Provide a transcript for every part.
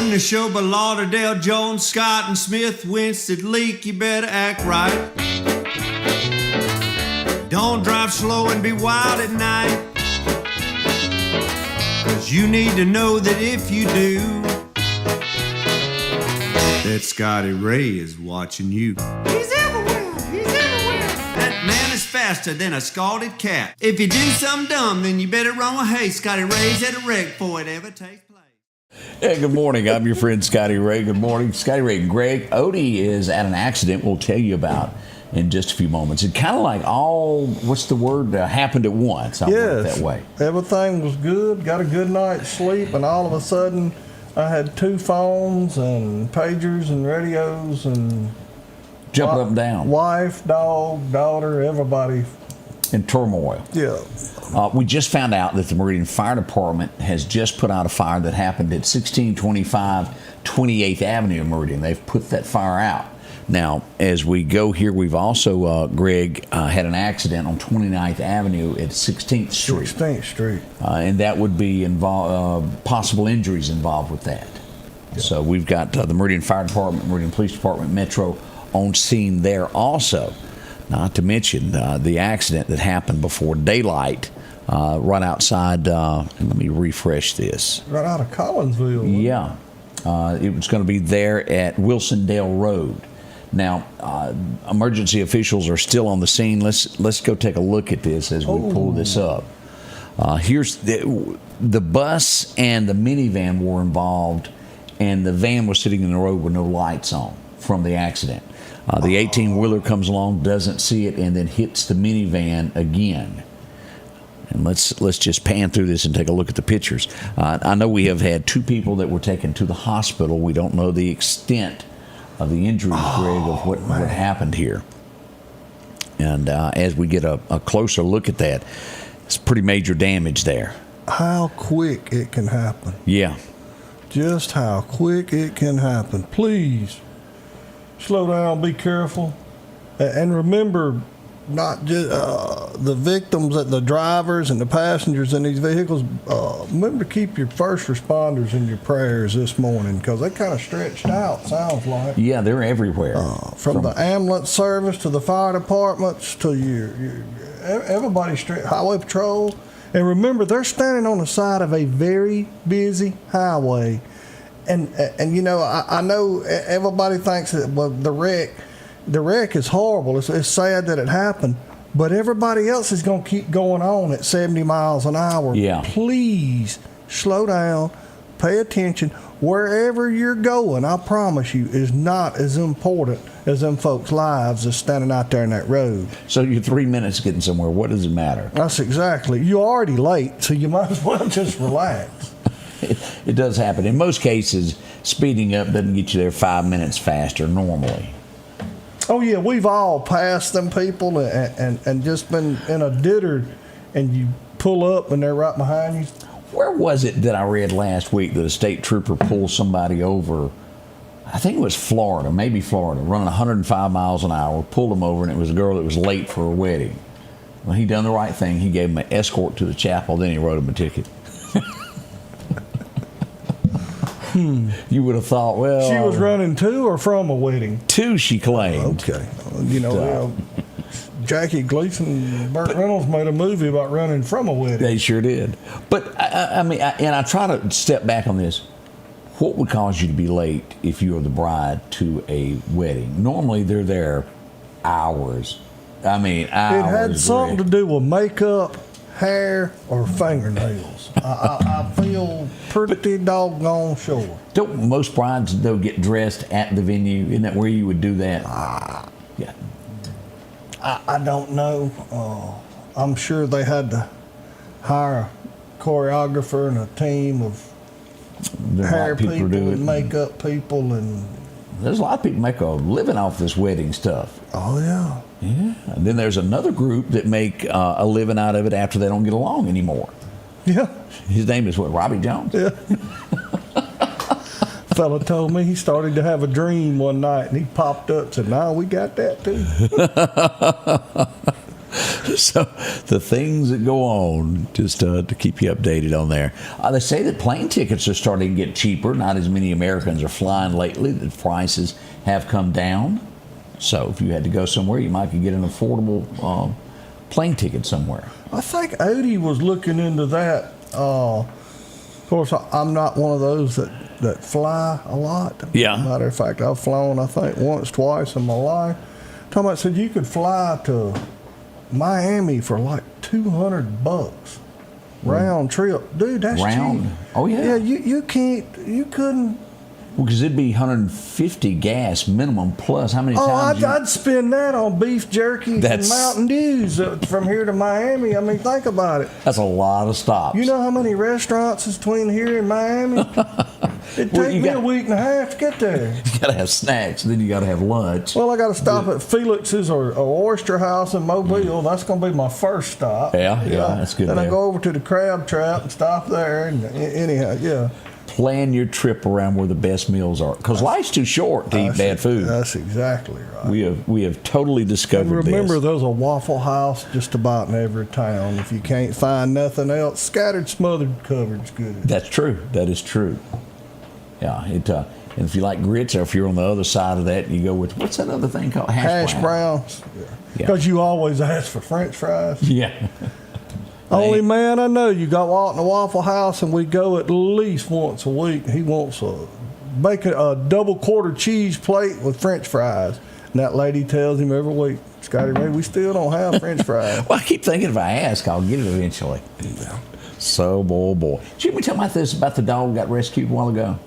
When the show by Lauderdale, Jones, Scott, and Smith winced at leak, you better act right. Don't drive slow and be wild at night, 'cause you need to know that if you do, that Scotty Ray is watching you. He's everywhere, he's everywhere. That man is faster than a scalded cat. If you do something dumb, then you better run with haste. Scotty Ray's at a wreck before it ever takes place. Hey, good morning. I'm your friend Scotty Ray. Good morning. Scotty Ray. Greg Odie is at an accident we'll tell you about in just a few moments. It kind of like happened at once. I'll put it that way. Everything was good, got a good night's sleep, and all of a sudden I had 2 phones and pagers and radios and Jumping up and down. Wife, dog, daughter, everybody in turmoil. Yeah. We just found out that the Meridian Fire Department has just put out a fire that happened at 1625 28th Avenue in Meridian. They've put that fire out. Now, as we go here, we've also, Greg, had an accident on 29th Avenue at 16th Street. 16th Street. And that would be possible injuries involved with that. Yeah. So we've got the Meridian Fire Department, Meridian Police Department, Metro on scene there also. Not to mention the accident that happened before daylight right outside, let me refresh this. Right out of Collinsville. Yeah. It was going to be there at Wilsondale Road. Now, emergency officials are still on the scene. Let's go take a look at this as we pull this up. Here's the bus and the minivan were involved, and the van was sitting in the road with no lights on from the accident. The 18-wheeler comes along, doesn't see it, and then hits the minivan again. And let's just pan through this and take a look at the pictures. I know we have had 2 people that were taken to the hospital. We don't know the extent of the injuries, Greg, of what happened here. And as we get a closer look at that, it's pretty major damage there. How quick it can happen. Yeah. Just how quick it can happen. Please, slow down, be careful. And remember, not just the victims, the drivers and the passengers in these vehicles. Remember to keep your first responders in your prayers this morning, because they kind of stretched out, sounds like. Yeah, they're everywhere. From the ambulance service to the fire departments to your everybody, highway patrol. And remember, they're standing on the side of a very busy highway. And you know, I know everybody thinks that, well, the wreck is horrible. It's sad that it happened, but everybody else is going to keep going on at 70 miles an hour. Yeah. Please slow down, pay attention. Wherever you're going, I promise you, is not as important as them folks' lives as standing out there in that road. So you're 3 minutes getting somewhere. What does it matter? That's exactly. You're already late, so you might as well just relax. It does happen. In most cases, speeding up doesn't get you there 5 minutes faster normally. Oh, yeah, we've all passed them people and just been in a dither, and you pull up and they're right behind you. Where was it that I read last week that a state trooper pulled somebody over? I think it was Florida, maybe Florida, running 105 miles an hour, pulled him over, and it was a girl that was late for a wedding. Well, he done the right thing. He gave him an escort to the chapel, then he wrote him a ticket. You would have thought, well... She was running to or from a wedding? To, she claimed. Okay. You know, Jackie Gleason and Burt Reynolds made a movie about running from a wedding. They sure did. But, I try to step back on this. What would cause you to be late if you are the bride to a wedding? Normally, they're there hours. Hours. It had something to do with makeup, hair, or fingernails. I feel pretty doggone sure. Don't most brides, though, get dressed at the venue? Isn't that where you would do that? Yeah. I don't know. I'm sure they had to hire a choreographer and a team of hair people and makeup people. And there's a lot of people make a living off this wedding stuff. Oh, yeah. Yeah. And then there's another group that make a living out of it after they don't get along anymore. Yeah. His name is what, Robbie Jones? Yeah. Fella told me he started to have a dream one night, and he popped up and said, "No, we got that too." So the things that go on, just to keep you updated on there. They say that plane tickets are starting to get cheaper. Not as many Americans are flying lately. The prices have come down. So if you had to go somewhere, you might could get an affordable plane ticket somewhere. I think Odie was looking into that. Of course, I'm not one of those that fly a lot. Yeah. Matter of fact, I've flown, I think, once, twice in my life. Talking about, said you could fly to Miami for like $200 round trip. Dude, that's Round? cheap. Oh, yeah. Yeah, you couldn't. Well, because it'd be 150 gas minimum plus how many times? I'd spend that on beef jerky and Mountain Dews from here to Miami. I mean, think about it. That's a lot of stops. You know how many restaurants is between here and Miami? It'd take me a week and a half to get there. You got to have snacks, and then you got to have lunch. Well, I got to stop at Felix's or Oyster House in Mobile. That's going to be my first stop. Yeah, that's good. Then I go over to the Crab Trap and stop there. And anyhow, yeah. Plan your trip around where the best meals are, because life's too short to eat bad food. That's exactly right. We have totally discovered Remember, this. there's a Waffle House just about in every town. If you can't find nothing else, scattered, smothered, covered's good. That's true. That is true. Yeah. And if you like grits, or if you're on the other side of that, you go with, what's that other thing called? Hash browns. Because you always ask for French fries. Yeah. Only man I know, you go out in the Waffle House and we go at least once a week. He wants a double quarter cheese plate with French fries. And that lady tells him every week, Scotty Ray, we still don't have French fries. Well, I keep thinking if I ask, I'll get it eventually. Yeah. So, boy. Did you tell me about the dog that got rescued a while ago?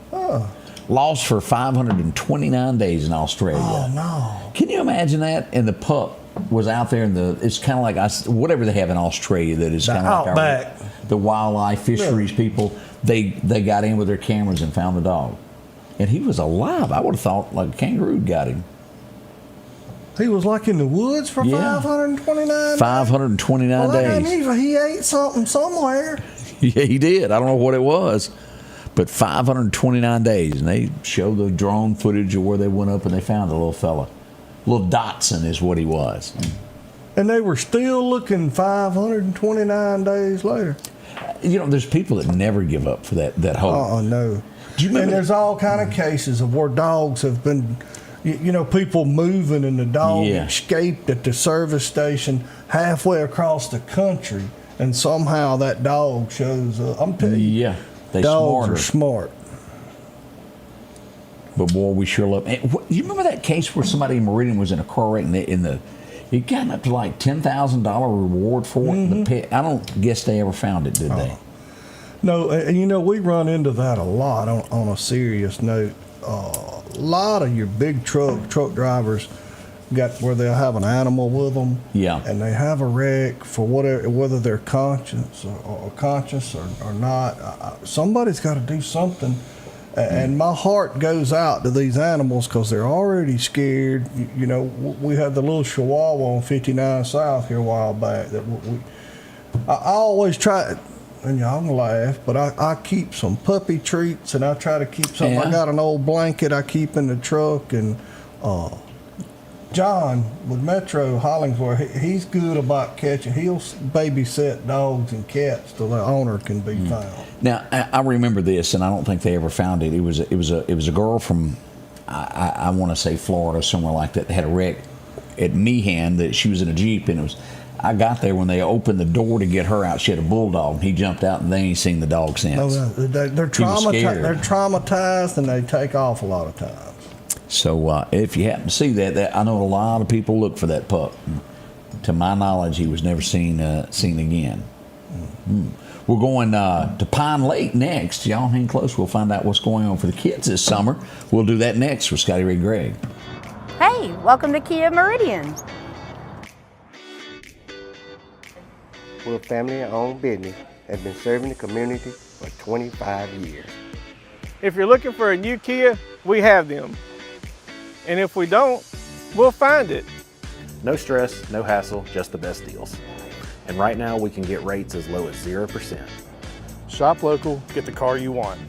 Lost for 529 days in Australia. Oh, no. Can you imagine that? And the pup was out there it's kind of like whatever they have in Australia that is kind of like the wildlife fisheries people. They got in with their cameras and found the dog, and he was alive. I would have thought like a kangaroo got him. He was like in the woods for 529 529 days. He ate something somewhere. Yeah, he did. I don't know what it was, but 529 days, and they show the drone footage of where they went up and they found the little fella. Little Dotson is what he was. And they were still looking 529 days later. You know, there's people that never give up for that hope. Oh, no. Do you remember? And there's all kind of cases of where dogs have been, people moving and the dog escaped at the service station halfway across the country, and somehow that dog shows up. I'm telling you, dogs are smart. But boy, we sure love. You remember that case where somebody in Meridian was in a car wreck and it got up to like $10,000 reward for it. Mm-hmm. I don't guess they ever found it, did they? No, and we run into that a lot on a serious note. A lot of your big truck drivers got where they'll have an animal with them. Yeah. And they have a wreck for whether they're conscious or not. Somebody's got to do something. And my heart goes out to these animals because they're already scared. We had the little Chihuahua on 59 South here a while back. I always try, and y'all can laugh, but I keep some puppy treats, and I try to keep some. I got an old blanket I keep in the truck, and John with Metro Hollingsworth, he's good about catching. He'll babysit dogs and cats till the owner can be found. Now I remember this, and I don't think they ever found it. It was a girl from I want to say Florida, somewhere like that, had a wreck at Meehan. That she was in a Jeep, and I got there when they opened the door to get her out. She had a bulldog, and he jumped out, and they ain't seen the dog since. They're traumatized, and they take off a lot of times. So if you happen to see that, I know a lot of people look for that pup. To my knowledge, he was never seen again. Mm-hmm. We're going to Pine Lake next. Y'all hang close. We'll find out what's going on for the kids this summer. We'll do that next with Scotty Ray Gregg. Hey, welcome to Kia Meridian. We're a family-owned business that has been serving the community for 25 years. If you're looking for a new Kia, we have them. And if we don't, we'll find it. No stress, no hassle, just the best deals. And right now we can get rates as low as 0%. Shop local, get the car you want.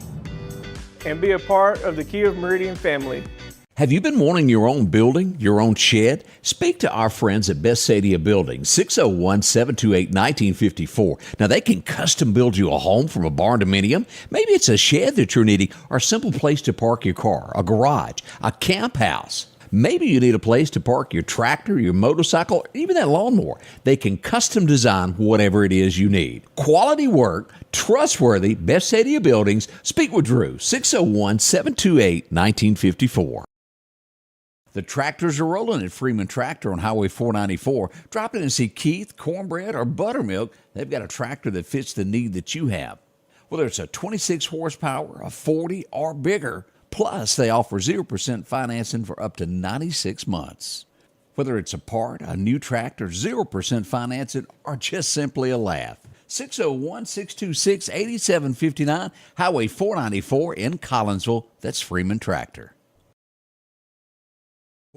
And be a part of the Kia of Meridian family. Have you been wanting your own building, your own shed? Speak to our friends at Best Sadia Building, 601-728-1954. Now, they can custom build you a home from a barn dominium. Maybe it's a shed that you're needing or a simple place to park your car, a garage, a camp house. Maybe you need a place to park your tractor, your motorcycle, or even that lawnmower. They can custom design whatever it is you need. Quality work, trustworthy, Best Sadia Buildings. Speak with Drew, 601-728-1954. The tractors are rolling at Freeman Tractor on Highway 494. Drop in and see Keith, Cornbread, or Buttermilk. They've got a tractor that fits the need that you have. Whether it's a 26 horsepower, a 40, or bigger. Plus, they offer 0% financing for up to 96 months. Whether it's a part, a new tractor, 0% financing, or just simply a laugh. 601-626-8759, Highway 494 in Collinsville. That's Freeman Tractor.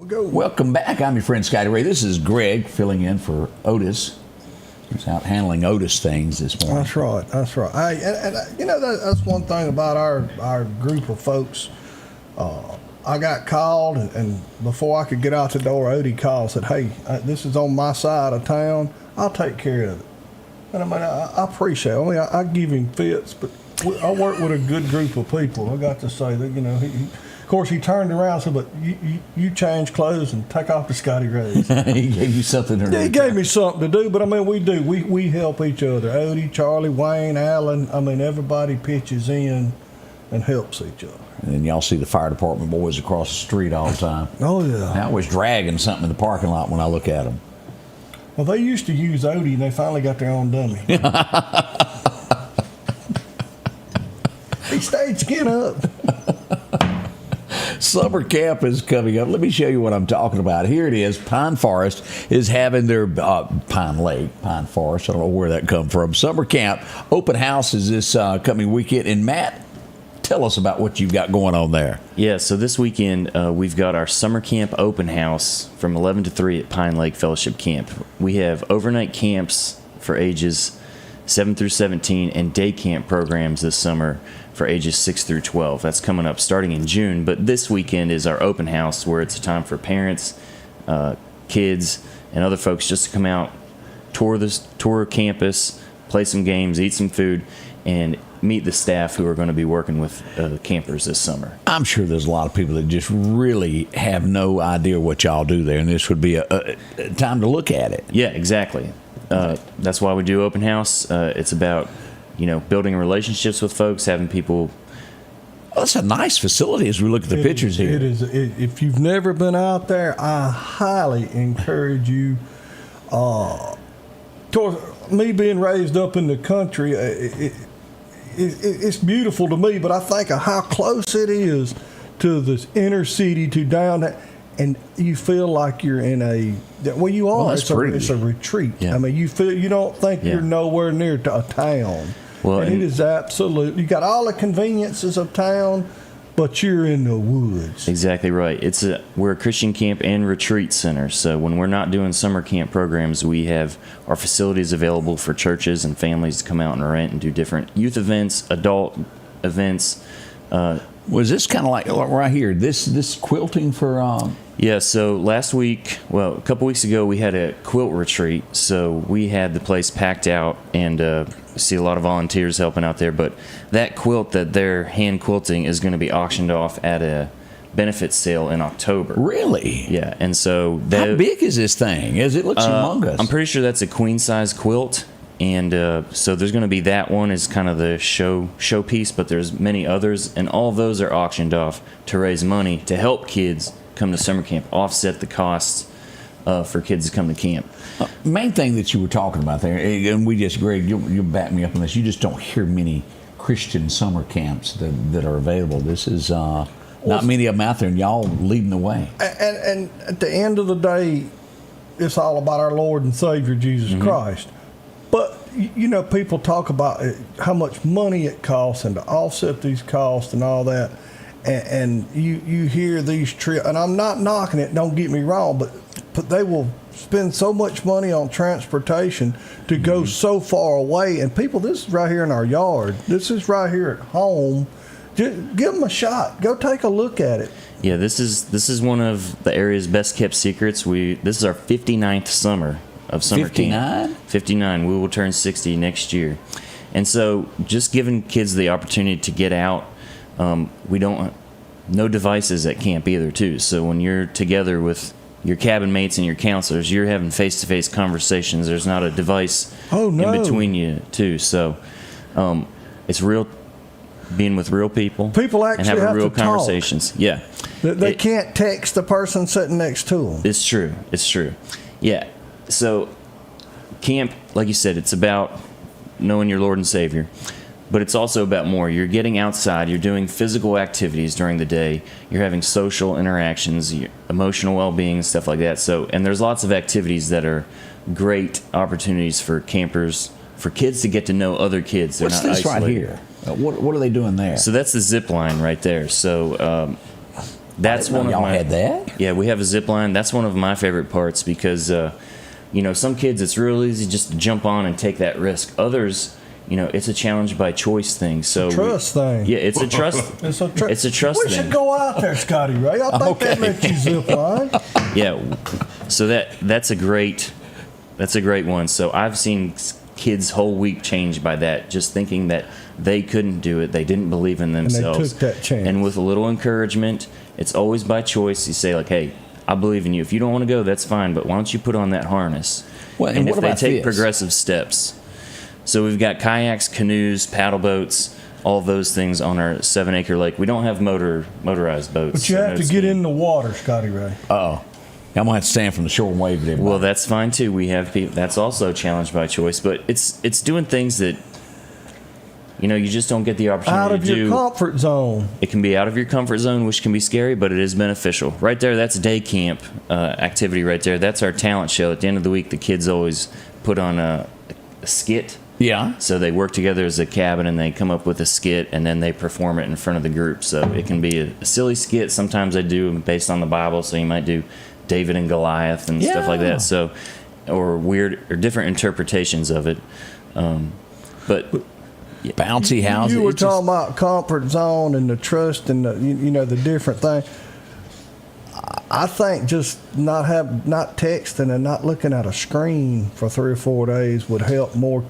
Welcome back. I'm your friend Scotty Ray. This is Greg filling in for Otis. He's out handling Otis things this morning. That's right. That's right. And you know, that's one thing about our group of folks. I got called, and before I could get out the door, Odie called and said, "Hey, this is on my side of town. I'll take care of it." And I mean, I appreciate it. I mean, I give him fits, but I work with a good group of people. I got to say that, you know, of course, he turned around and said, "But you change clothes and take off to Scotty Ray's." He gave you something to do. He gave me something to do, but I mean, we do. We help each other. Odie, Charlie, Wayne, Alan. I mean, everybody pitches in and helps each other. And then y'all see the fire department boys across the street all the time. Oh, yeah. They're always dragging something in the parking lot when I look at them. Well, they used to use Odie, and they finally got their own dummy. He stayed skin up. Summer camp is coming up. Let me show you what I'm talking about. Here it is. Pine Forest is having their Pine Forest. I don't know where that come from. Summer camp open house is this coming weekend. And Matt, tell us about what you've got going on there. Yeah, so this weekend we've got our summer camp open house from 11 to 3 at Pine Lake Fellowship Camp. We have overnight camps for ages 7 through 17 and day camp programs this summer for ages 6 through 12. That's coming up starting in June, but this weekend is our open house where it's a time for parents, kids, and other folks just to come out, tour campus, play some games, eat some food, and meet the staff who are going to be working with campers this summer. I'm sure there's a lot of people that just really have no idea what y'all do there, and this would be a time to look at it. Yeah, exactly. That's why we do open house. It's about, building relationships with folks, having people. Well, that's a nice facility as we look at the pictures here. It is. If you've never been out there, I highly encourage you. Me being raised up in the country, it's beautiful to me, but I think of how close it is to this inner city, to down there, and you feel like you're in you are. Well, it's a retreat. Yeah. I mean, you don't think you're nowhere near a town. Well, and it is absolutely, you got all the conveniences of town, but you're in the woods. Exactly right. We're a Christian camp and retreat center. So when we're not doing summer camp programs, we have our facilities available for churches and families to come out and rent and do different youth events, adult events. Was this kind of like right here? This quilting for? Yeah. So a couple weeks ago, we had a quilt retreat. So we had the place packed out, and see a lot of volunteers helping out there. But that quilt that they're hand quilting is going to be auctioned off at a benefit sale in October. Really? Yeah. And so how big is this thing? As it looks humongous. I'm pretty sure that's a queen size quilt. And so there's going to be that one as kind of the showpiece, but there's many others, and all of those are auctioned off to raise money to help kids come to summer camp, offset the costs for kids to come to camp. Main thing that you were talking about there, and Greg, you'll back me up on this. You just don't hear many Christian summer camps that are available. This is not many of them out there, and y'all leading the way. And at the end of the day, it's all about our Lord and Savior Jesus Christ. But, people talk about how much money it costs and to offset these costs and all that. And you hear these trips, and I'm not knocking it, don't get me wrong, but they will spend so much money on transportation to go so far away. And people, this is right here in our yard. This is right here at home. give them a shot. Go take a look at it. Yeah, this is one of the area's best kept secrets. This is our 59th summer of summer camp. 59. We will turn 60 next year. And so just giving kids the opportunity to get out, no devices at camp either too. So when you're together with your cabin mates and your counselors, you're having face-to-face conversations. There's not a device in between you too. So it's real, being with real people. People actually and having have real to talk. conversations. Yeah. They can't text the person sitting next to them. It's true. It's true. Yeah. So camp, like you said, it's about knowing your Lord and Savior. But it's also about more. You're getting outside. You're doing physical activities during the day. You're having social interactions, emotional well-being, stuff like that. And there's lots of activities that are great opportunities for campers, for kids to get to know other kids. They're What's not this isolated. right here? What are they doing there? So that's the zip line right there. So that's one of y'all my. Had that? Yeah, we have a zip line. That's one of my favorite parts because, some kids, it's real easy just to jump on and take that risk. Others, it's a challenge by choice thing. So trust thing. Yeah, it's a trust. It's a trust we thing. should go out there, Scotty Ray. I think that lets you zip line. Yeah, so that's a great one. So I've seen kids' whole week change by that, just thinking that they couldn't do it, they didn't believe in themselves, and they took that chance. And with a little encouragement, it's always by choice. You say like, "Hey, I believe in you. If you don't want to go, that's fine. But why don't you put on that harness?" Well, and if what they about take this? progressive steps. So we've got kayaks, canoes, paddle boats, all those things on our 7-acre lake. We don't have motorized boats. But you have to get in the water, Scotty Ray. Uh-oh. I'm going to have to stand from the shore and wave at everybody. Well, that's fine too. We have people. That's also a challenge by choice. But it's doing things that, you just don't get the opportunity Out of to do. your comfort zone. It can be out of your comfort zone, which can be scary, but it is beneficial. Right there, that's day camp activity right there. That's our talent show. At the end of the week, the kids always put on a skit. Yeah. So they work together as a cabin and they come up with a skit and then they perform it in front of the group. So it can be a silly skit. Sometimes they do them based on the Bible. So you might do David and Goliath and stuff like that. So, or weird or different interpretations of it. But bouncy houses. You were talking about comfort zone and the trust and the different thing. I think just not texting and not looking at a screen for 3 or 4 days would help more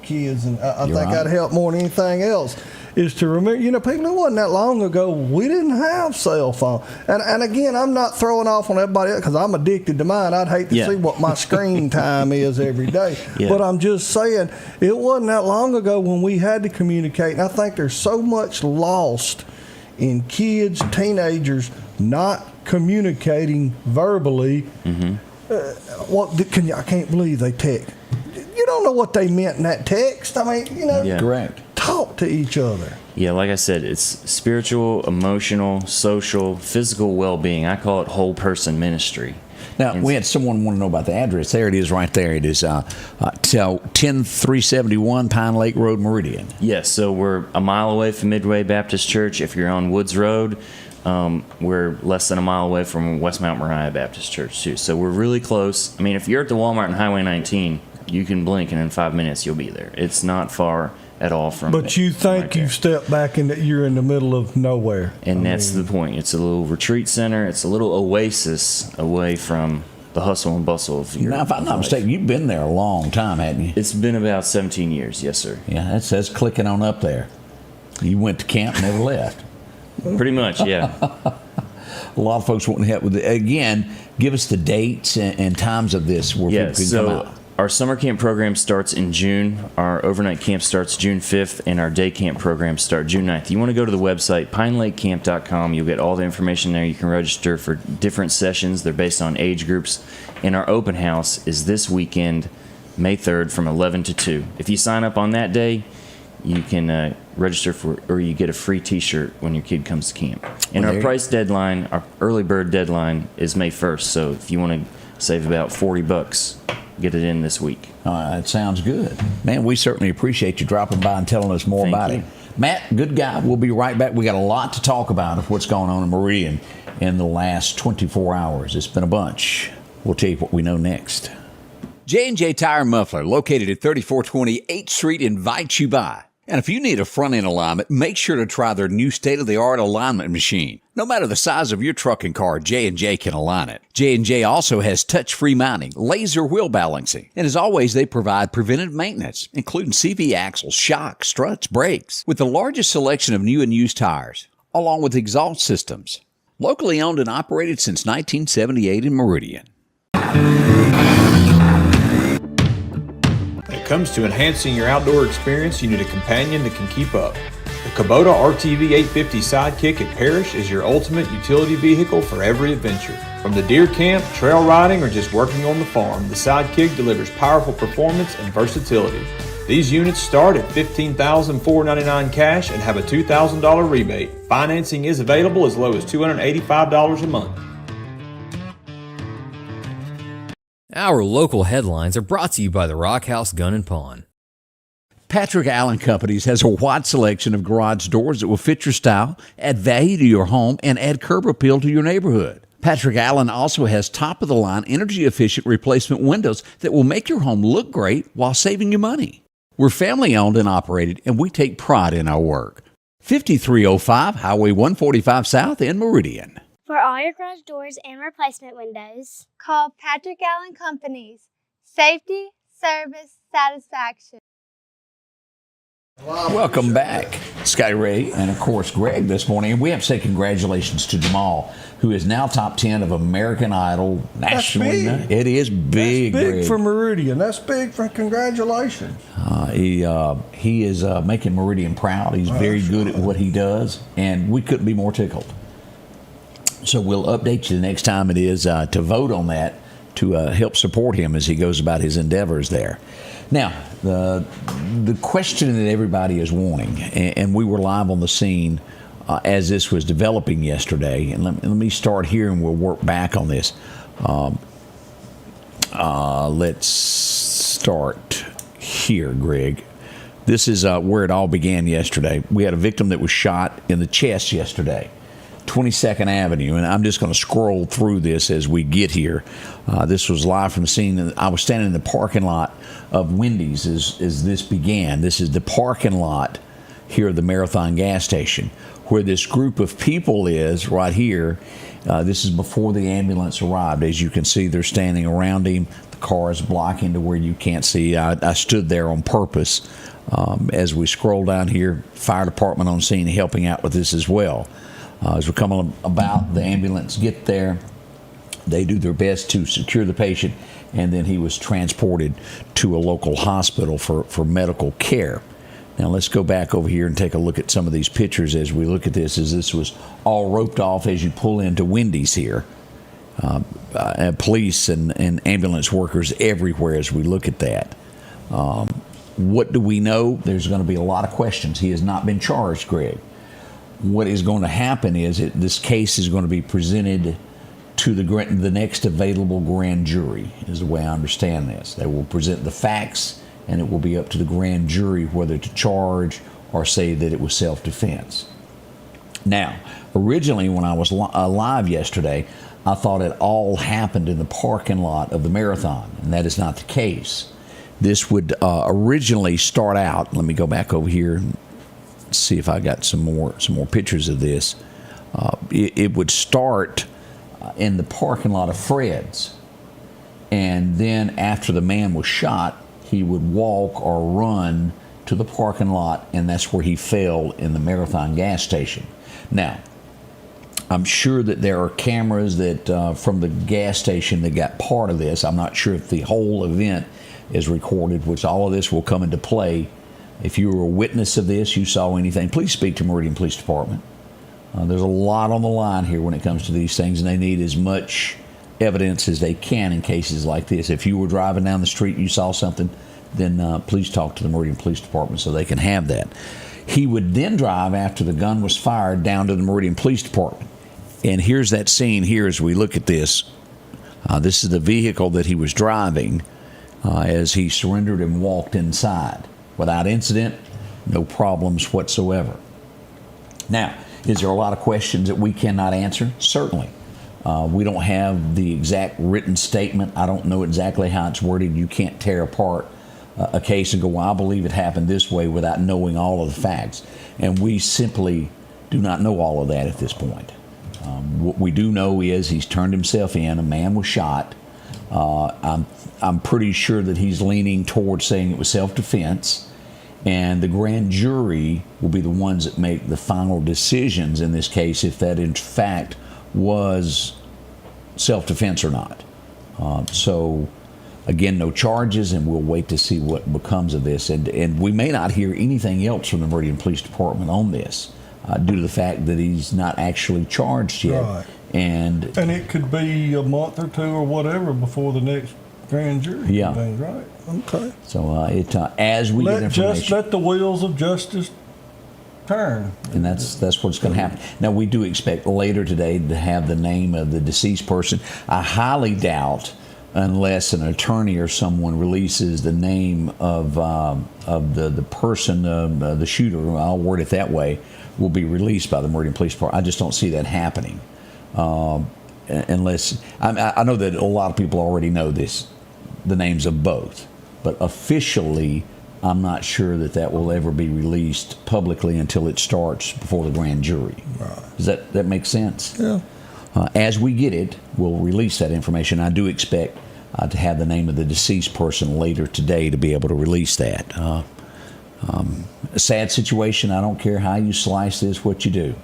kids, and I think right. that'd help more than anything else. Is to remember, people, it wasn't that long ago we didn't have cell phone, and again, I'm not throwing off on everybody else because I'm addicted to mine. I'd hate to see what my screen time is every day, but I'm just saying it wasn't that long ago when we had to communicate, and I think there's so much lost in kids, teenagers not communicating verbally. I can't believe they text. You don't know what they meant in that text. I mean, correct. Talk to each other. Yeah, like I said, it's spiritual, emotional, social, physical well-being. I call it whole person ministry. Now, we had someone want to know about the address. There it is right there. It is 10371 Pine Lake Road, Meridian. Yes, so we're a mile away from Midway Baptist Church. If you're on Woods Road, we're less than a mile away from West Mount Moriah Baptist Church, too. So we're really close. I mean, if you're at the Walmart on Highway 19, you can blink and in 5 minutes you'll be there. It's not far at all from. But you think right you've stepped back and that you're in the middle of nowhere. And that's the point. It's a little retreat center. It's a little oasis away from the hustle and bustle of your Now, if I'm not life. mistaken, you've been there a long time, hadn't you? It's been about 17 years, yes, sir. Yeah, that's clicking on up there. You went to camp, never left. Pretty much, yeah. A lot of folks want to help with it. Again, give us the dates and times of this where people can come out. Our summer camp program starts in June. Our overnight camp starts June 5th, and our day camp programs start June 9th. You want to go to the website, pinelakecamp.com. You'll get all the information there. You can register for different sessions. They're based on age groups. And our open house is this weekend, May 3rd, from 11 to 2. If you sign up on that day, you can register or you get a free T-shirt when your kid comes to camp. And our price deadline, our early bird deadline, is May 1st. So if you want to save about $40, get it in this week. That sounds good. Man, we certainly appreciate you dropping by and telling us more about it. Matt, good guy. We'll be right back. We got a lot to talk about of what's going on in Meridian in the last 24 hours. It's been a bunch. We'll tell you what we know next. J&J Tire Muffler, located at 3420 8th Street, invites you by. And if you need a front-end alignment, make sure to try their new state-of-the-art alignment machine. No matter the size of your truck and car, J&J can align it. J&J also has touch-free mounting, laser wheel balancing, and as always, they provide preventive maintenance, including CV axles, shocks, struts, brakes, with the largest selection of new and used tires, along with exhaust systems. Locally owned and operated since 1978 in Meridian. When it comes to enhancing your outdoor experience, you need a companion that can keep up. The Kubota RTV 850 Sidekick at Parrish is your ultimate utility vehicle for every adventure. From the deer camp, trail riding, or just working on the farm, the Sidekick delivers powerful performance and versatility. These units start at $15,499 cash and have a $2,000 rebate. Financing is available as low as $285 a month. Our local headlines are brought to you by the Rock House Gun and Pawn. Patrick Allen Companies has a wide selection of garage doors that will fit your style, add value to your home, and add curb appeal to your neighborhood. Patrick Allen also has top-of-the-line, energy-efficient replacement windows that will make your home look great while saving you money. We're family-owned and operated, and we take pride in our work. 5305 Highway 145 South in Meridian. For all your garage doors and replacement windows, call Patrick Allen Companies. Safety, service, satisfaction. Welcome back. Scotty Ray and, of course, Greg this morning. And we have to say congratulations to Jamal, who is now top 10 of American Idol nationally. It is big. That's big Greg. for Meridian. That's big for congratulations. He is making Meridian proud. He's very good at what he does, and we couldn't be more tickled. So we'll update you the next time it is to vote on that to help support him as he goes about his endeavors there. Now, the question that everybody is wanting, and we were live on the scene as this was developing yesterday, and let me start here and we'll work back on this. Let's start here, Greg. This is where it all began yesterday. We had a victim that was shot in the chest yesterday. 22nd Avenue, and I'm just going to scroll through this as we get here. This was live from the scene. I was standing in the parking lot of Wendy's as this began. This is the parking lot here at the Marathon gas station, where this group of people is right here. This is before the ambulance arrived. As you can see, they're standing around him. The car is blocking to where you can't see. I stood there on purpose. As we scroll down here, fire department on scene helping out with this as well. As we're coming about, the ambulance get there. They do their best to secure the patient, and then he was transported to a local hospital for medical care. Now let's go back over here and take a look at some of these pictures as we look at this, as this was all roped off as you pull into Wendy's here. Police and ambulance workers everywhere as we look at that. What do we know? There's going to be a lot of questions. He has not been charged, Greg. What is going to happen is this case is going to be presented to the next available grand jury, is the way I understand this. They will present the facts, and it will be up to the grand jury whether to charge or say that it was self-defense. Now, originally when I was live yesterday, I thought it all happened in the parking lot of the Marathon, and that is not the case. This would originally start out, let me go back over here and see if I got some more pictures of this. It would start in the parking lot of Fred's, and then after the man was shot, he would walk or run to the parking lot, and that's where he fell in the Marathon gas station. Now, I'm sure that there are cameras that from the gas station that got part of this. I'm not sure if the whole event is recorded, which all of this will come into play. If you were a witness of this, you saw anything, please speak to Meridian Police Department. There's a lot on the line here when it comes to these things, and they need as much evidence as they can in cases like this. If you were driving down the street and you saw something, then please talk to the Meridian Police Department so they can have that. He would then drive, after the gun was fired, down to the Meridian Police Department. And here's that scene here as we look at this. This is the vehicle that he was driving as he surrendered and walked inside. Without incident, no problems whatsoever. Now, is there a lot of questions that we cannot answer? Certainly. We don't have the exact written statement. I don't know exactly how it's worded. You can't tear apart a case and go, well, I believe it happened this way without knowing all of the facts. And we simply do not know all of that at this point. What we do know is he's turned himself in. A man was shot. I'm pretty sure that he's leaning towards saying it was self-defense, and the grand jury will be the ones that make the final decisions in this case if that in fact was self-defense or not. So again, no charges, and we'll wait to see what becomes of this. And we may not hear anything else from the Meridian Police Department on this due to the fact that he's not actually charged yet. Right. And it could be a month or two or whatever before the next grand jury. Yeah. Thing, right. Okay. So as we get information, let the wheels of justice turn. And that's what's going to happen. Now, we do expect later today to have the name of the deceased person. I highly doubt, unless an attorney or someone releases the name of the person, the shooter, I'll word it that way, will be released by the Meridian Police Department. I just don't see that happening. Unless, I know that a lot of people already know the names of both, but officially, I'm not sure that will ever be released publicly until it starts before the grand jury. Right. Does that make sense? Yeah. As we get it, we'll release that information. I do expect to have the name of the deceased person later today to be able to release that. A sad situation. I don't care how you slice this, what you do.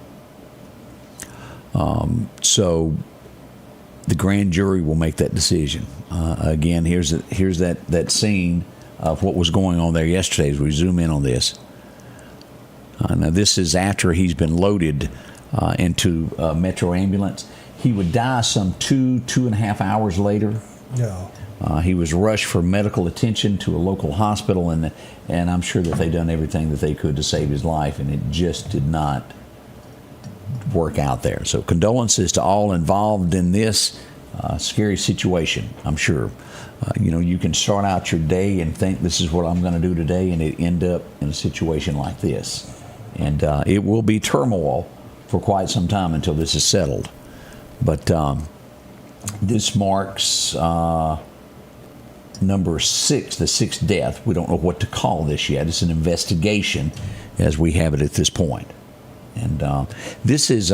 So the grand jury will make that decision. Again, here's that scene of what was going on there yesterday as we zoom in on this. Now this is after he's been loaded into a Metro ambulance. He would die some 2.5 hours later. Yeah. He was rushed for medical attention to a local hospital, and I'm sure that they done everything that they could to save his life, and it just did not work out there. So condolences to all involved in this scary situation, I'm sure. You can start out your day and think this is what I'm going to do today, and it end up in a situation like this. And it will be turmoil for quite some time until this is settled. But this marks number 6, the 6th death. We don't know what to call this yet. It's an investigation as we have it at this point. And this is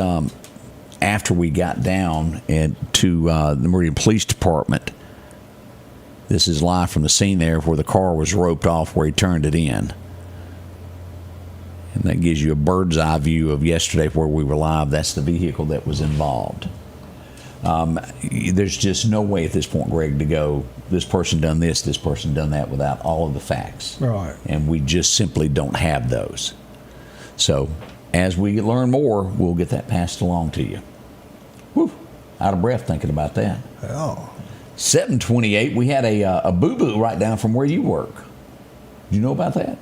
after we got down to the Meridian Police Department. This is live from the scene there where the car was roped off where he turned it in. And that gives you a bird's eye view of yesterday where we were live. That's the vehicle that was involved. There's just no way at this point, Greg, to go, this person done this person done that without all of the facts. Right. And we just simply don't have those. So as we learn more, we'll get that passed along to you. Whew, out of breath thinking about that. Yeah. 7:28, we had a boo-boo right down from where you work. Did you know about that?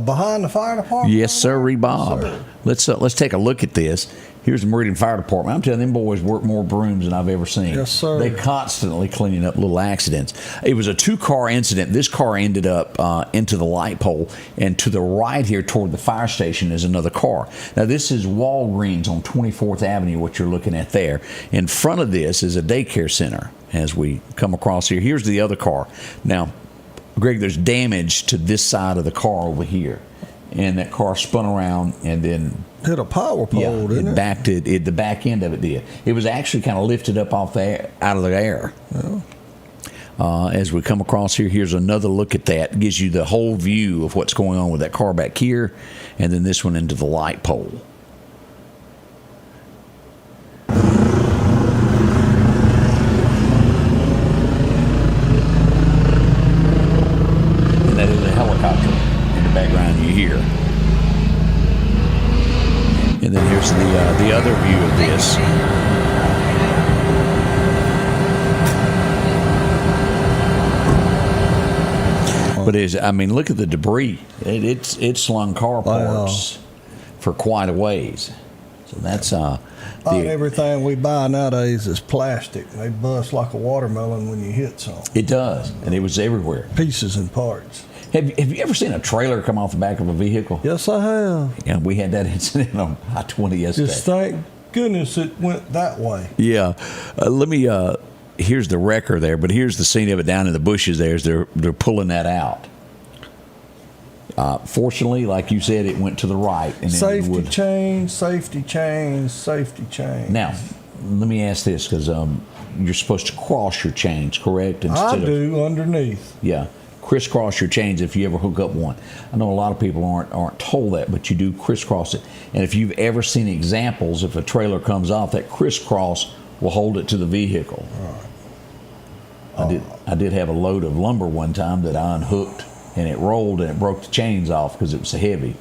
Behind the fire department? Yes, sir, Bob. Yes, sir. Let's take a look at this. Here's the Meridian Fire Department. I'm telling them boys work more brooms than I've ever seen. Yes, sir. They constantly cleaning up little accidents. It was a 2-car incident. This car ended up into the light pole, and to the right here toward the fire station is another car. Now, this is Walgreens on 24th Avenue, what you're looking at there. In front of this is a daycare center as we come across here. Here's the other car. Now, Greg, there's damage to this side of the car over here. And that car spun around and then hit a power pole, didn't it? Backed it. The back end of it did. It was actually kind of lifted up off out of the air. Yeah. As we come across here, here's another look at that. It gives you the whole view of what's going on with that car back here, and then this one into the light pole. And that is a helicopter in the background you hear. And then here's the other view of this. But look at the debris. It slung car parts for quite a ways. So that's everything we buy nowadays is plastic. They bust like a watermelon when you hit something. It does, and it was everywhere. Pieces and parts. Have you ever seen a trailer come off the back of a vehicle? Yes, I have. Yeah, we had that incident on I-20 yesterday. Just thank goodness it went that way. Yeah. Here's the wrecker there, but here's the scene of it down in the bushes there as they're pulling that out. Fortunately, like you said, it went to the right. And Safety chains, safety chains, safety chains. Now, let me ask this, because you're supposed to cross your chains, correct? I do, underneath. Yeah, crisscross your chains if you ever hook up one. I know a lot of people aren't told that, but you do crisscross it. And if you've ever seen examples, if a trailer comes off, that crisscross will hold it to the vehicle. I did have a load of lumber one time that I unhooked, and it rolled and it broke the chains off because it was so heavy.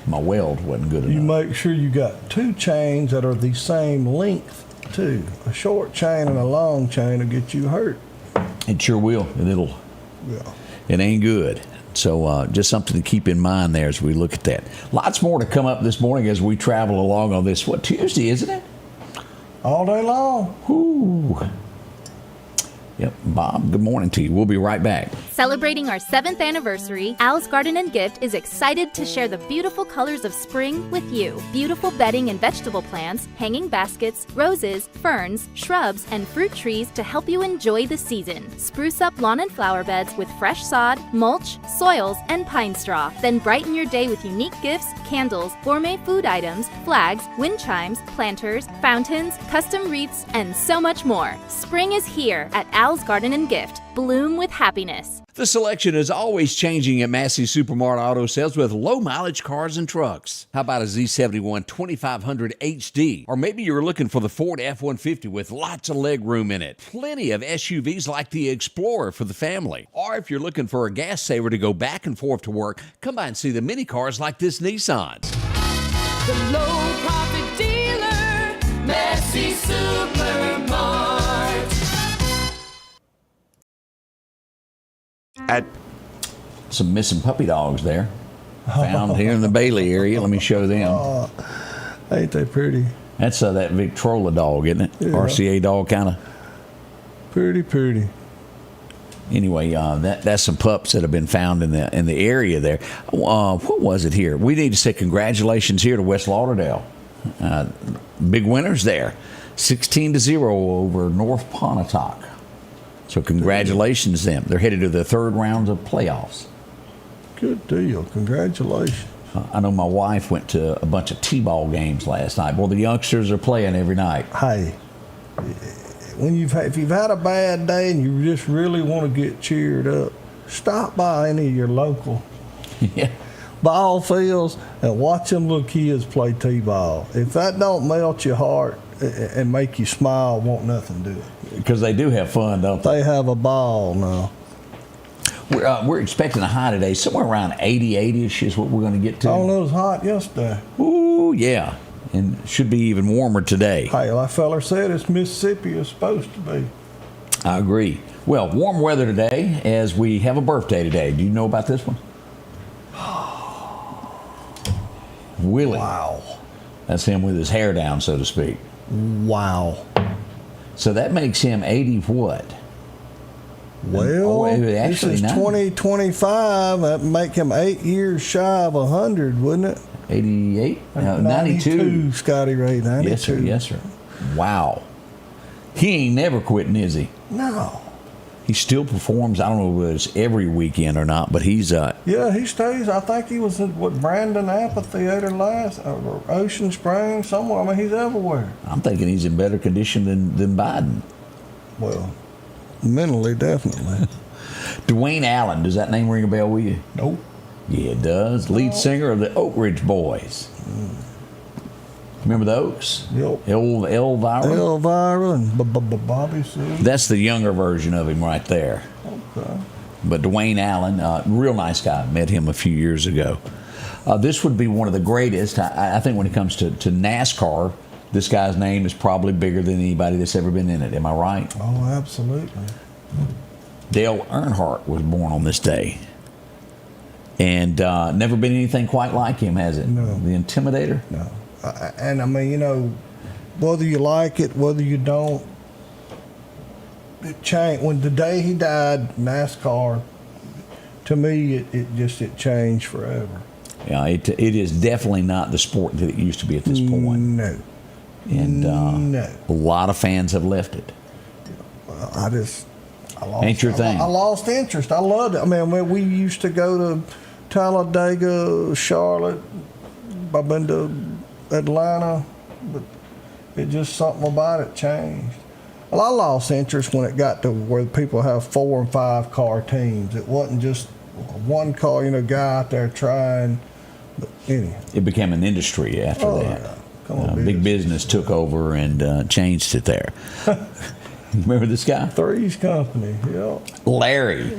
My weld wasn't good enough. You make sure you got 2 chains that are the same length too. A short chain and a long chain will get you hurt. It sure will, and it ain't good. So just something to keep in mind there as we look at that. Lots more to come up this morning as we travel along on this, Tuesday, isn't it? All day long. Ooh. Yep, Bob, good morning to you. We'll be right back. Celebrating our 7th anniversary, Al's Garden and Gift is excited to share the beautiful colors of spring with you. Beautiful bedding and vegetable plants, hanging baskets, roses, ferns, shrubs, and fruit trees to help you enjoy the season. Spruce up lawn and flower beds with fresh sod, mulch, soils, and pine straw. Then brighten your day with unique gifts, candles, gourmet food items, flags, wind chimes, planters, fountains, custom wreaths, and so much more. Spring is here at Al's Garden and Gift. Bloom with happiness. The selection is always changing at Massey Supermart Auto Sales with low mileage cars and trucks. How about a Z71 2500 HD? Or maybe you're looking for the Ford F-150 with lots of leg room in it. Plenty of SUVs like the Explorer for the family. Or if you're looking for a gas saver to go back and forth to work, come by and see the mini cars like this Nissan. The low profit dealer, Massey Supermart. At some missing puppy dogs there, found here in the Bailey area. Let me show them. Ain't they pretty? That's that Victrola dog, isn't it? Yeah. RCA dog, kind of. Pretty. Anyway, that's some pups that have been found in the area there. What was it here? We need to say congratulations here to West Lauderdale. Big winners there, 16-0 over North Pontotoc. So congratulations to them. They're headed to the 3rd round of playoffs. Good deal. Congratulations. I know my wife went to a bunch of T-ball games last night. Well, the youngsters are playing every night. Hey, if you've had a bad day and you just really want to get cheered up, stop by any of your local ball fields and watch them little kids play T-ball. If that don't melt your heart and make you smile, won't nothing do it. Because they do have fun, don't they? They have a ball now. We're expecting a high today, somewhere around 80-ish is what we're going to get to. Oh, it was hot yesterday. Ooh, yeah. And it should be even warmer today. Hey, like fella said, it's Mississippi is supposed to be. I agree. Well, warm weather today as we have a birthday today. Do you know about this one? Willie. Wow. That's him with his hair down, so to speak. Wow. So that makes him 80 what? Well, this is 2025. That make him 8 years shy of 100, wouldn't it? 88? No, 92. Scotty Ray, 92. Yes, sir. Wow. He ain't never quitting, is he? No. He still performs. I don't know if it's every weekend or not, but he's... yeah, he stays. I think he was at Brandon Amphitheater last, or Ocean Springs, somewhere. I mean, he's everywhere. I'm thinking he's in better condition than Biden. Well, mentally, definitely. Dwayne Allen, does that name ring a bell with you? Nope. Yeah, it does. Lead singer of the Oak Ridge Boys. Remember the Oaks? Yep. Elvira? Elvira and Bobby Sue. That's the younger version of him right there. Okay. But Dwayne Allen, real nice guy. Met him a few years ago. This would be one of the greatest. I think when it comes to NASCAR, this guy's name is probably bigger than anybody that's ever been in it. Am I right? Oh, absolutely. Dale Earnhardt was born on this day. And never been anything quite like him, has it? No. The Intimidator? No. And I mean, you know, whether you like it, whether you don't, it changed. When the day he died, NASCAR, to me, it changed forever. Yeah, it is definitely not the sport that it used to be at this point. No. And no. A lot of fans have left it. I lost, ain't your thing. I lost interest. I loved it. I mean, we used to go to Talladega, Charlotte. I've been to Atlanta, but it just something about it changed. Well, I lost interest when it got to where people have 4 and 5 car teams. It wasn't just one car, guy out there trying. But anyhow. It became an industry after that. Yeah. Come on, Big business took over and changed it there. Remember this guy? Three's Company, yeah. Larry.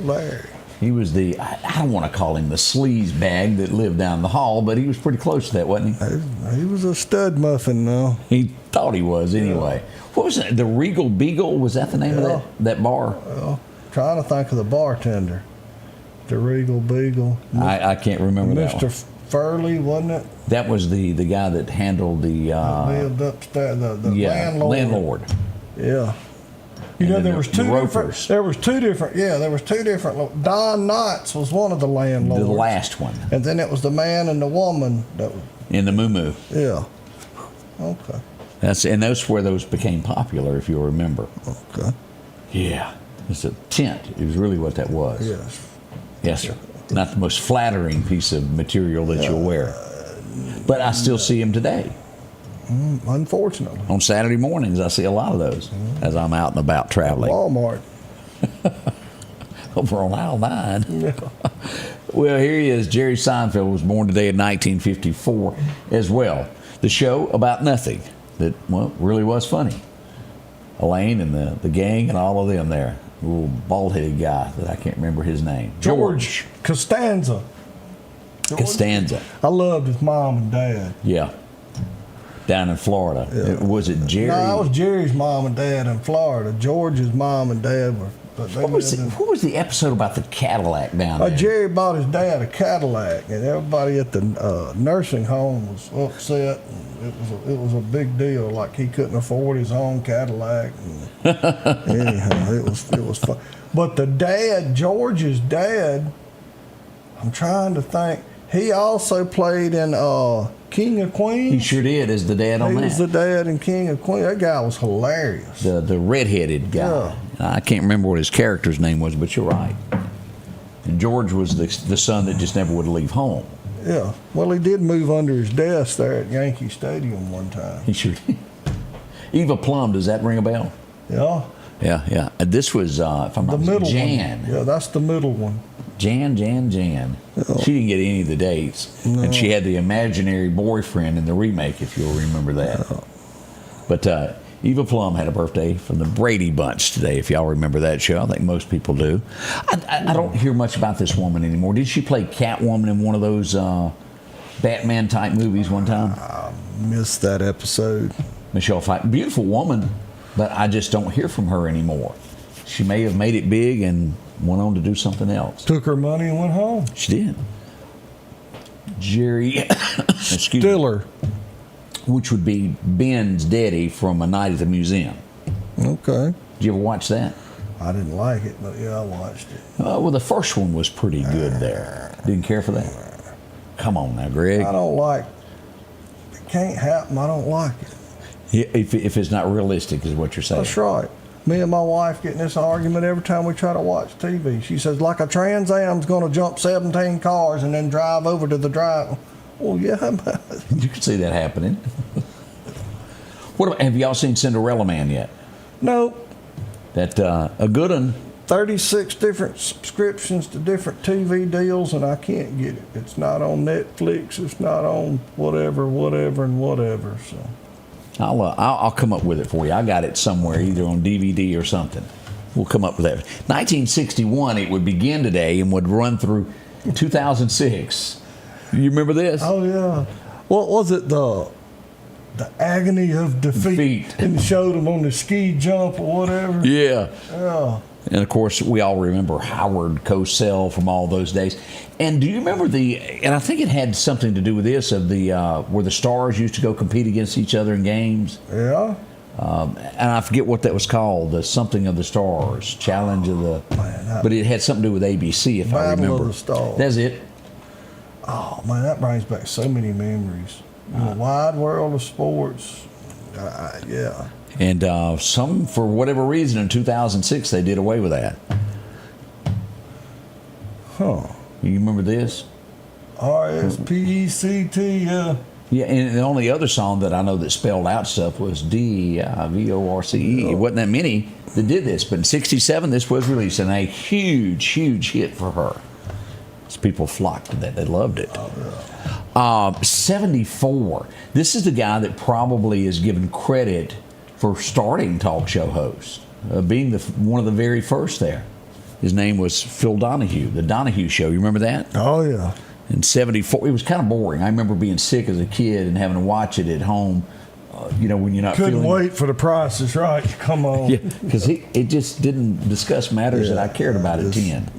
He was I don't want to call him the sleaze bag that lived down the hall, but he was pretty close to that, wasn't he? He was a stud muffin, though. He thought he was, anyway. Yeah. What was it? The Regal Beagle? Was that the name of that bar? Well, trying to think of the bartender. The Regal Beagle. I can't remember that one. Mr. Furley, wasn't it? That was the guy that handled the lived upstairs, the landlord. Yeah. There was two different. Don Knotts was one of the landlords. The last one. And then it was the man and the woman that was in the moo-moo. Yeah. Okay. That's where those became popular, if you'll remember. Okay. Yeah. It's a tent. It was really what that was. Yes. Yes, sir. Not the most flattering piece of material that you'll wear. But I still see them today. Unfortunately. On Saturday mornings, I see a lot of those as I'm out and about traveling. Walmart. Over on aisle 9. Yeah. Well, here he is. Jerry Seinfeld was born today in 1954 as well. The show about nothing that, really was funny. Elaine and the gang and all of them there. A little bald-headed guy that I can't remember his name. George Costanza. Costanza. I loved his mom and dad. Yeah. Down in Florida. Yeah. Was it Jerry? No, that was Jerry's mom and dad in Florida. George's mom and dad were. What was the episode about the Cadillac down there? Jerry bought his dad a Cadillac, and everybody at the nursing home was upset. It was a big deal. Like he couldn't afford his own Cadillac. Anyhow, it was fun. But the dad, George's dad, I'm trying to think. He also played in King of Queens. He sure did, as the dad on that. He was the dad in King of Queens. That guy was hilarious. The redheaded guy. Yeah. I can't remember what his character's name was, but you're right. And George was the son that just never would leave home. Yeah. Well, he did move under his desk there at Yankee Stadium one time. He sure did. Eva Plum, does that ring a bell? Yeah. Yeah. This was, if I'm not mistaken, Jan. Yeah, that's the middle one. Jan. Oh. She didn't get any of the dates. No. And she had the imaginary boyfriend in the remake, if you'll remember that. Yeah. But Eva Plum had a birthday from the Brady Bunch today, if y'all remember that show. I think most people do. I don't hear much about this woman anymore. Did she play Catwoman in one of those Batman-type movies one time? I missed that episode. Michelle Pfeiffer. Beautiful woman, but I just don't hear from her anymore. She may have made it big and went on to do something else. Took her money and went home. She did. Jerry Stiller, which would be Ben's daddy from A Night at the Museum. Okay. Did you ever watch that? I didn't like it, but yeah, I watched it. Well, the first one was pretty good there. Didn't care for that? Come on now, Greg. I don't like it. It can't happen. I don't like it. If it's not realistic, is what you're saying. That's right. Me and my wife get in this argument every time we try to watch TV. She says, like a Trans Am's going to jump 17 cars and then drive over to the drive. Well, yeah. You can see that happening. What about, have y'all seen Cinderella Man yet? No. That a good one. 36 different subscriptions to different TV deals, and I can't get it. It's not on Netflix. It's not on whatever, and whatever. So. I'll come up with it for you. I got it somewhere, either on DVD or something. We'll come up with that. 1961, it would begin today and would run through 2006. You remember this? Oh, yeah. What was it? The agony of defeat. And showed them on the ski jump or whatever. Yeah. Yeah. And, of course, we all remember Howard Cosell from all those days. And do you remember and I think it had something to do with this, of where the stars used to go compete against each other in games? Yeah. And I forget what that was called, the something of the stars, challenge of the... Man, but it had something to do with ABC, if I remember. Battle of the Stars. That's it. Oh, man, that brings back so many memories. The wide world of sports. Yeah. And for whatever reason, in 2006, they did away with that. Huh. You remember this? R-S-P-E-C-T, Yeah, and the only other song that I know that spelled out stuff was D-I-V-O-R-C-E. It wasn't that many that did this, but in 67, this was released, and a huge, huge hit for her. So people flocked to that. They loved it. 74. This is the guy that probably is given credit for starting talk show host, being one of the very first there. His name was Phil Donahue, The Donahue Show. You remember that? Oh, yeah. In 74, it was kind of boring. I remember being sick as a kid and having to watch it at home, when you're not Couldn't wait for The Price is Right to come on. Yeah, because it just didn't discuss matters that I cared about at 10.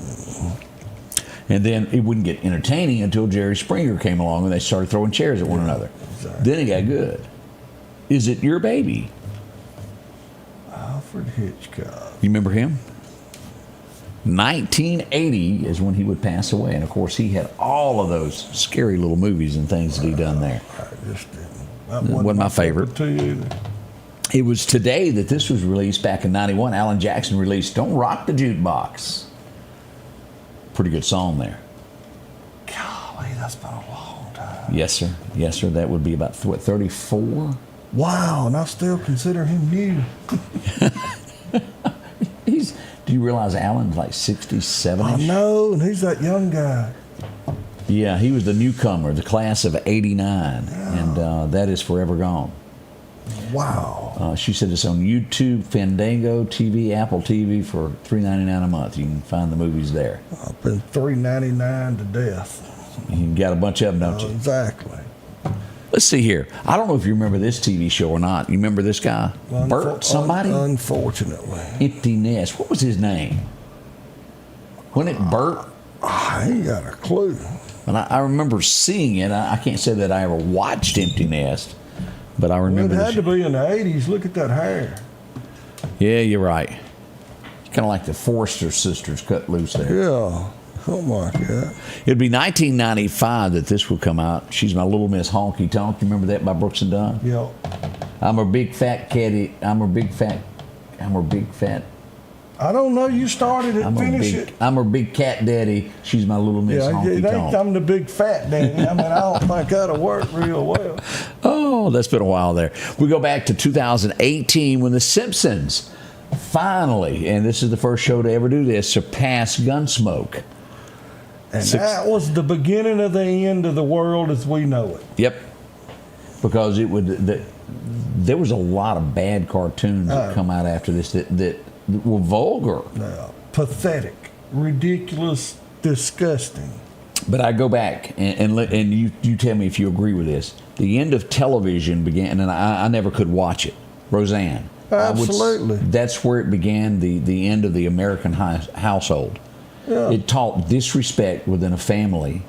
And then it wouldn't get entertaining until Jerry Springer came along and they started throwing chairs at one another. Exactly. Then it got good. Is it your baby? Alfred Hitchcock. You remember him? 1980 is when he would pass away, and of course he had all of those scary little movies and things that he done there. I just didn't. That wasn't my favorite. It was today that this was released back in 91. Alan Jackson released Don't Rock the Jukebox. Pretty good song there. Golly, that's been a long time. Yes, sir. Yes, sir. That would be about, 34? Wow, and I still consider him new. Do you realize Alan's like 67? I know, and he's that young guy. Yeah, he was the newcomer, the class of 89, and that is forever gone. Wow. She said it's on YouTube, Fandango TV, Apple TV for $3.99 a month. You can find the movies there. I've been $3.99 to death. You got a bunch of them, don't you? Exactly. Let's see here. I don't know if you remember this TV show or not. You remember this guy? Bert somebody? Unfortunately. Empty Nest. What was his name? Wasn't it Bert? I ain't got a clue. And I remember seeing it. I can't say that I ever watched Empty Nest, but I remember. It had to be in the 80s. Look at that hair. Yeah, you're right. Kind of like the Forrester sisters cut loose there. Yeah. Something like that. It'd be 1995 that this would come out. She's My Little Miss Honky Tonk. You remember that by Brooks and Dunn? Yeah. I'm her big fat caddy. I'm her big fat. I don't know. You started it. Finish it. I'm her big cat daddy. She's my little Miss Honky Tonk. I'm the big fat daddy. I mean, I don't think that'll work real well. Oh, that's been a while there. We go back to 2018 when The Simpsons finally, and this is the first show to ever do this, surpassed Gunsmoke. And that was the beginning of the end of the world as we know it. Yep. Because there was a lot of bad cartoons that come out after this that were vulgar. Pathetic, ridiculous, disgusting. But I go back and you tell me if you agree with this. The end of television began, and I never could watch it. Roseanne. Absolutely. That's where it began, the end of the American household. Yeah. It taught disrespect within a family.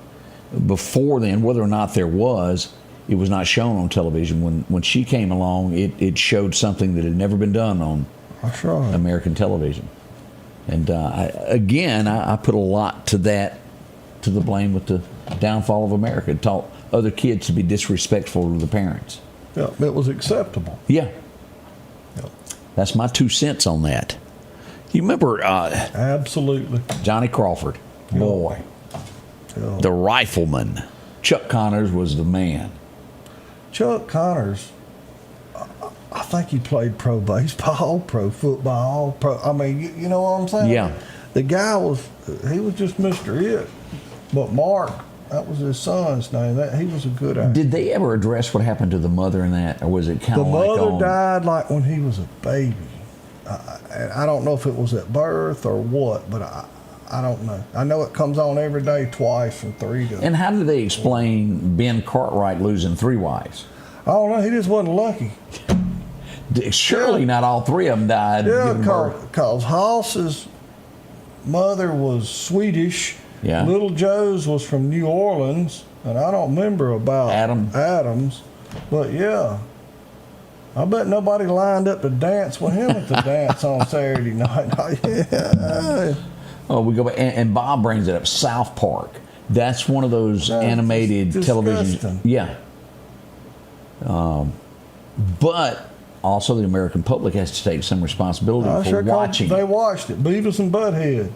Before then, whether or not there was, it was not shown on television. When she came along, it showed something that had never been done on American television. And I put a lot to that, to the blame with the downfall of America. It taught other kids to be disrespectful to the parents. Yeah, it was acceptable. Yeah. That's my 2 cents on that. You remember? Absolutely. Johnny Crawford, boy. Yeah. The rifleman. Chuck Connors was the man. Chuck Connors, I think he played pro baseball, pro football, I mean, you know what I'm saying? Yeah. The guy was just Mr. It. But Mark, that was his son's name. He was a good actor. Did they ever address what happened to the mother in that? Or was it kind of like the mother died like when he was a baby. I don't know if it was at birth or what, but I don't know. I know it comes on every day twice from 3 to... And how did they explain Ben Cartwright losing 3 wives? I don't know. He just wasn't lucky. Surely not all 3 of them died. Yeah, because Hoss's mother was Swedish. Yeah. Little Joe's was from New Orleans, and I don't remember about Adams. But yeah, I bet nobody lined up to dance with him at the dance on Saturday night. Yeah. Oh, we go back, and Bob brings it up. South Park. That's one of those animated television. Yeah. But also the American public has to take some responsibility for watching. They watched it. Beavis and Butthead.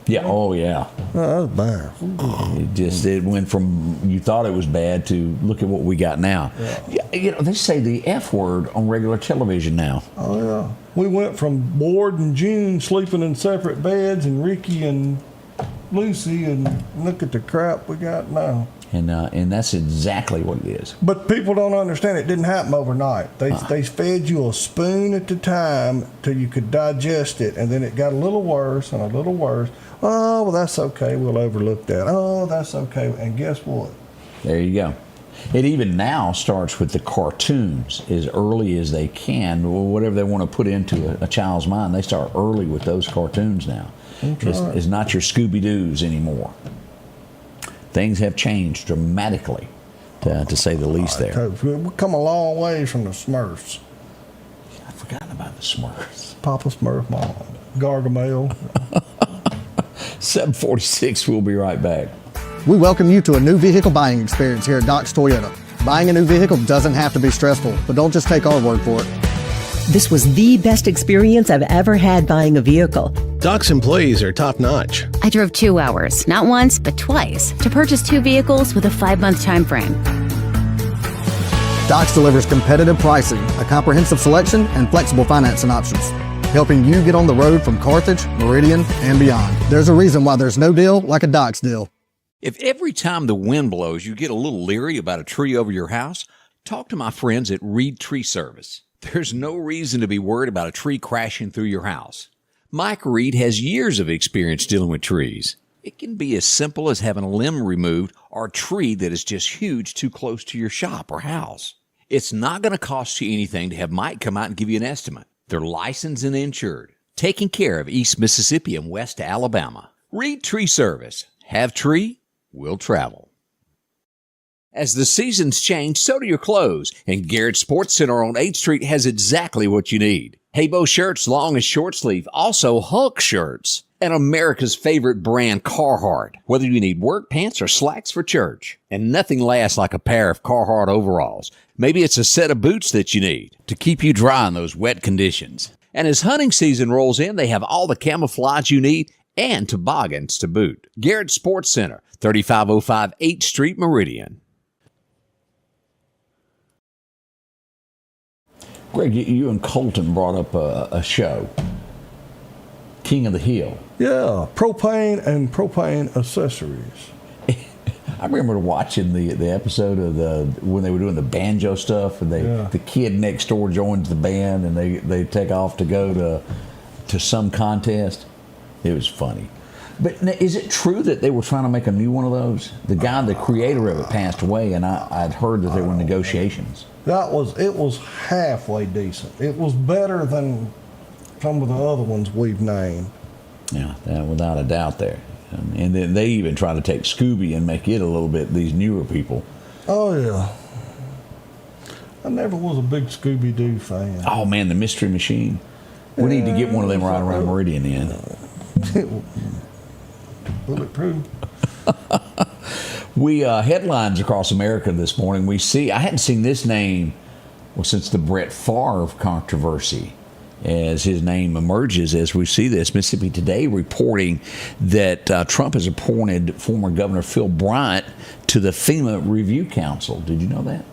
Yeah. Oh, yeah. Oh, that was bad. It went from you thought it was bad to look at what we got now. Yeah. You know, they say the F word on regular television now. Oh, yeah. We went from Ward and June sleeping in separate beds and Ricky and Lucy, and look at the crap we got now. And that's exactly what it is. But people don't understand it didn't happen overnight. They fed you a spoon at a time till you could digest it, and then it got a little worse and a little worse. Oh, well, that's okay. We'll overlook that. Oh, that's okay. And guess what? There you go. It even now starts with the cartoons as early as they can. Whatever they want to put into a child's mind, they start early with those cartoons now. It's not your Scooby-Doos anymore. Things have changed dramatically, to say the least there. We've come a long way from the Smurfs. I've forgotten about the Smurfs. Papa Smurf, Mom, Gargamel. 7:46, we'll be right back. We welcome you to a new vehicle buying experience here at Doc's Toyota. Buying a new vehicle doesn't have to be stressful, but don't just take our word for it. This was the best experience I've ever had buying a vehicle. Doc's employees are top-notch. I drove 2 hours, not once, but twice, to purchase 2 vehicles with a 5-month time frame. Doc's delivers competitive pricing, a comprehensive selection, and flexible financing options, helping you get on the road from Carthage, Meridian, and beyond. There's a reason why there's no deal like a Doc's deal. If every time the wind blows you get a little leery about a tree over your house, talk to my friends at Reed Tree Service. There's no reason to be worried about a tree crashing through your house. Mike Reed has years of experience dealing with trees. It can be as simple as having a limb removed or a tree that is just huge too close to your shop or house. It's not going to cost you anything to have Mike come out and give you an estimate. They're licensed and insured, taking care of East Mississippi and West Alabama. Reed Tree Service. Have tree, will travel. As the seasons change, so do your clothes, and Garrett Sports Center on 8th Street has exactly what you need. Haybo shirts, long and short sleeve, also Hulk shirts, and America's favorite brand, Carhartt, whether you need work pants or slacks for church. And nothing lasts like a pair of Carhartt overalls. Maybe it's a set of boots that you need to keep you dry in those wet conditions. And as hunting season rolls in, they have all the camouflage you need and toboggans to boot. Garrett Sports Center, 3505 8th Street, Meridian. Greg, you and Colton brought up a show, King of the Hill. Yeah, propane and propane accessories. I remember watching the episode of when they were doing the banjo stuff, and the kid next door joins the band, and they take off to go to some contest. It was funny. But is it true that they were trying to make a new one of those? The guy, the creator of it, passed away, and I'd heard that there were negotiations. It was halfway decent. It was better than some of the other ones we've named. Yeah, without a doubt there. And then they even try to take Scooby and make it a little bit, these newer people. Oh, yeah. I never was a big Scooby-Doo fan. Oh, man, the Mystery Machine. We need to get one of them right around Meridian in. Bulletproof. We headlines across America this morning. I hadn't seen this name since the Brett Favre controversy, as his name emerges as we see this. Mississippi Today reporting that Trump has appointed former Governor Phil Bryant to the FEMA Review Council. Did you know that?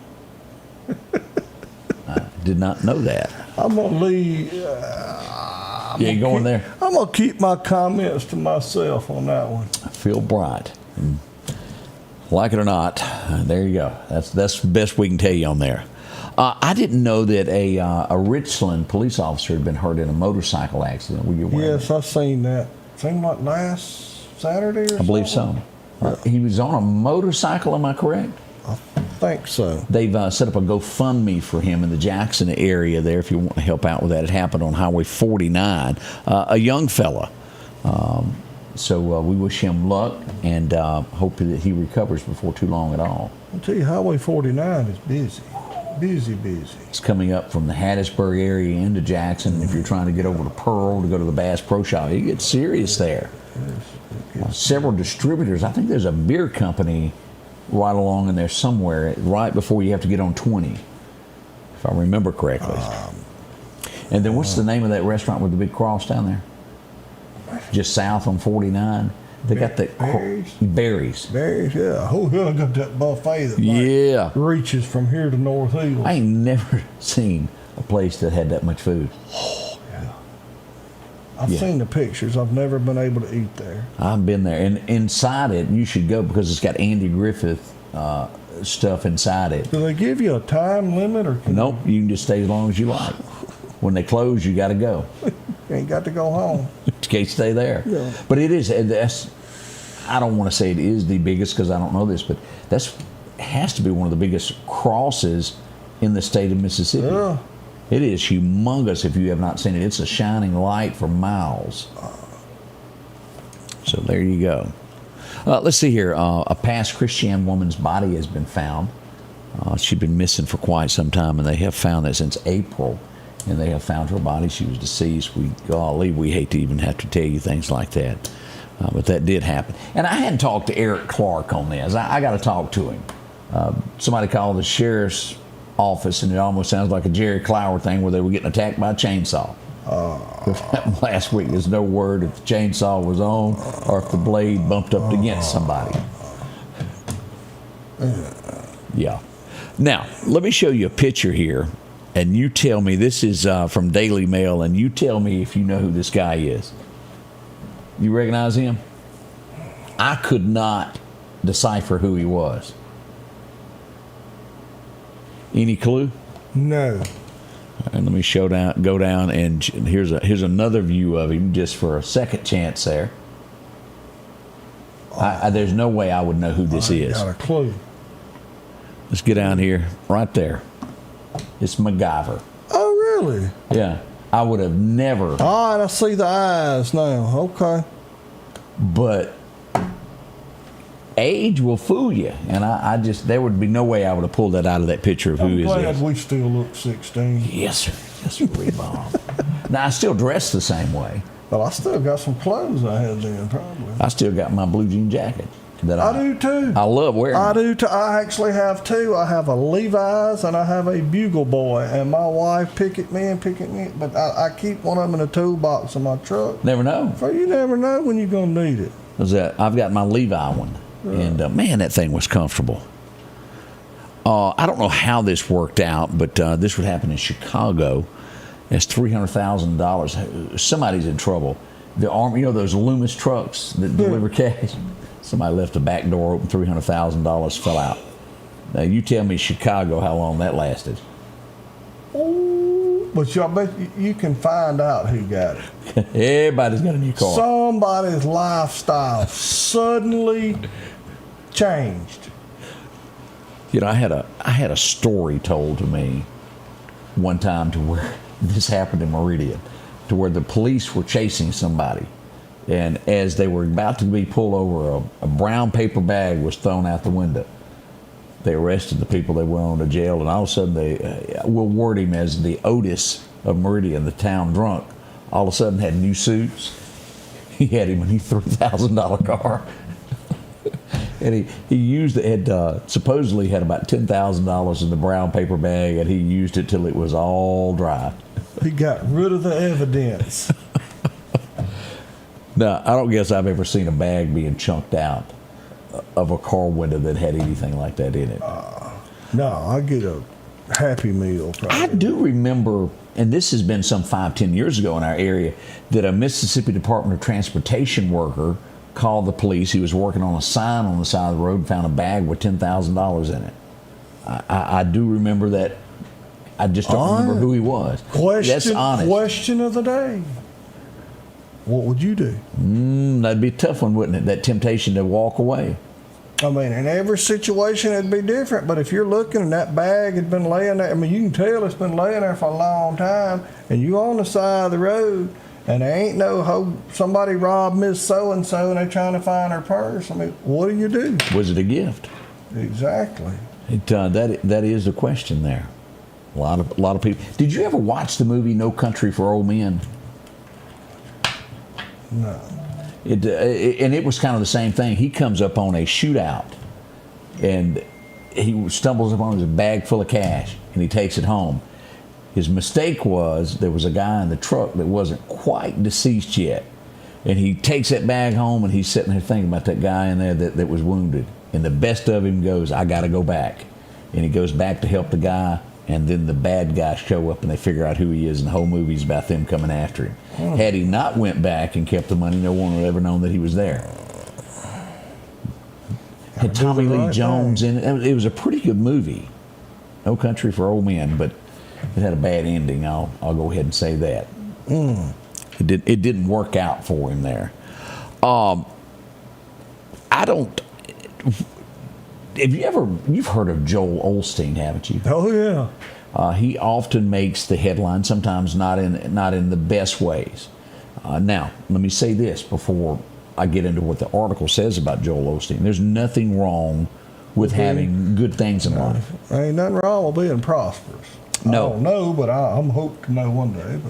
I did not know that. I'm going to leave. You going there? I'm going to keep my comments to myself on that one. Phil Bryant. Like it or not, there you go. That's the best we can tell you on there. I didn't know that a Richland police officer had been hurt in a motorcycle accident. Were you aware? Yes, I've seen that. Seemed like last Saturday or something? I believe so. He was on a motorcycle, am I correct? I think so. They've set up a GoFundMe for him in the Jackson area there if you want to help out with that. It happened on Highway 49. A young fella. So we wish him luck and hope that he recovers before too long at all. I'll tell you, Highway 49 is busy. Busy. It's coming up from the Hattiesburg area into Jackson. If you're trying to get over to Pearl to go to the Bass Pro Shop, it gets serious there. Several distributors. I think there's a beer company right along in there somewhere, right before you have to get on 20, if I remember correctly. And then what's the name of that restaurant with the big cross down there? just south on 49. They got that berries. Berries, yeah. Oh, yeah, I got that buffet that reaches from here to North Hills. I ain't never seen a place that had that much food. Oh, yeah. I've seen the pictures. I've never been able to eat there. I've been there, and inside it, you should go because it's got Andy Griffith stuff inside it. Do they give you a time limit, or nope? You can just stay as long as you like. When they close, you got to go. You ain't got to go home. You can't stay there. Yeah. But it is. I don't want to say it is the biggest because I don't know this, but has to be one of the biggest crosses in the state of Mississippi. Yeah. It is humongous if you have not seen it. It's a shining light for miles. So there you go. Let's see here. A past Christian woman's body has been found. She'd been missing for quite some time, and they have found that since April. And they have found her body. She was deceased. We hate to even have to tell you things like that. But that did happen. And I hadn't talked to Eric Clark on this. I got to talk to him. Somebody called the sheriff's office, and it almost sounds like a Jerry Clower thing where they were getting attacked by a chainsaw. Last week, there's no word if the chainsaw was on or if the blade bumped up against somebody. Yeah. Now, let me show you a picture here. And you tell me, this is from Daily Mail, and you tell me if you know who this guy is. You recognize him? I could not decipher who he was. Any clue? No. And let me go down, and here's another view of him just for a second chance there. There's no way I would know who this is. Got a clue. Let's get down here, right there. It's MacGyver. Oh, really? Yeah. I would have never. All right, I see the eyes now. Okay. But age will fool you. And there would be no way I would have pulled that out of that picture of who is this. I'm glad we still look 16. Yes, sir. Yes, sir. Now, I still dress the same way. But I still got some clothes I had then, probably. I still got my blue jean jacket. I do too. I love wearing. I do too. I actually have two. I have a Levi's and I have a Bugle Boy. And my wife picket me. But I keep one of them in a toolbox in my truck. Never know. So you never know when you're going to need it. I've got my Levi one. Yeah. And man, that thing was comfortable. I don't know how this worked out, but this would happen in Chicago. It's $300,000. Somebody's in trouble. The Army, those Loomis trucks that deliver cash. Somebody left the back door open, $300,000 fell out. Now, you tell me Chicago how long that lasted. Oh, but I bet you can find out who got it. Everybody's got a new car. Somebody's lifestyle suddenly changed. I had a story told to me one time to where this happened in Meridian, to where the police were chasing somebody. And as they were about to be pulled over, a brown paper bag was thrown out the window. They arrested the people. They went on to jail, and all of a sudden we'll word him as the Otis of Meridian, the town drunk. All of a sudden had new suits. He had him a new $3,000 car. And he used it, supposedly had about $10,000 in the brown paper bag, and he used it till it was all dry. He got rid of the evidence. Now, I don't guess I've ever seen a bag being chunked out of a car window that had anything like that in it. No, I get a Happy Meal. Probably. I do remember, and this has been some 5-10 years ago in our area, that a Mississippi Department of Transportation worker called the police. He was working on a sign on the side of the road and found a bag with $10,000 in it. I do remember that. I just don't remember who he was. That's honest. Question of the day. What would you do? That'd be a tough one, wouldn't it? That temptation to walk away. I mean, in every situation it'd be different, but if you're looking and that bag had been laying there, I mean, you can tell it's been laying there for a long time, and you on the side of the road, and there ain't somebody robbed Miss So-and-so and they're trying to find her purse. I mean, what do you do? Was it a gift? Exactly. That is the question there. A lot of people. Did you ever watch the movie No Country for Old Men? No. And it was kind of the same thing. He comes up on a shootout, and he stumbles upon his bag full of cash, and he takes it home. His mistake was there was a guy in the truck that wasn't quite deceased yet, And he takes that bag home, and he's sitting there thinking about that guy in there that was wounded. And the best of him goes, I got to go back. And he goes back to help the guy, and then the bad guys show up, and they figure out who he is, and the whole movie's about them coming after him. Had he not went back and kept the money, no one would have ever known that he was there. Had Tommy Lee Jones in it. It was a pretty good movie. No Country for Old Men, but it had a bad ending. I'll go ahead and say that. It didn't work out for him there. You've heard of Joel Osteen, haven't you? Oh yeah. He often makes the headlines, sometimes not in the best ways. Now, let me say this before I get into what the article says about Joel Osteen. There's nothing wrong with having good things in life. There ain't nothing wrong with being prosperous. No. I don't know, but I'm hoping to know one day.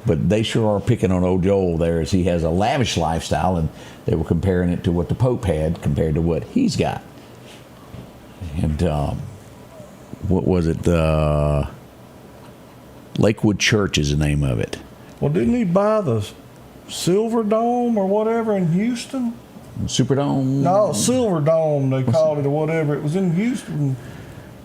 But they sure are picking on old Joel there, as he has a lavish lifestyle, and they were comparing it to what the Pope had compared to what he's got. And what was it? Lakewood Church is the name of it. Well, didn't he buy the Silver Dome or whatever in Houston? Superdome? No, Silver Dome they called it or whatever. It was in Houston,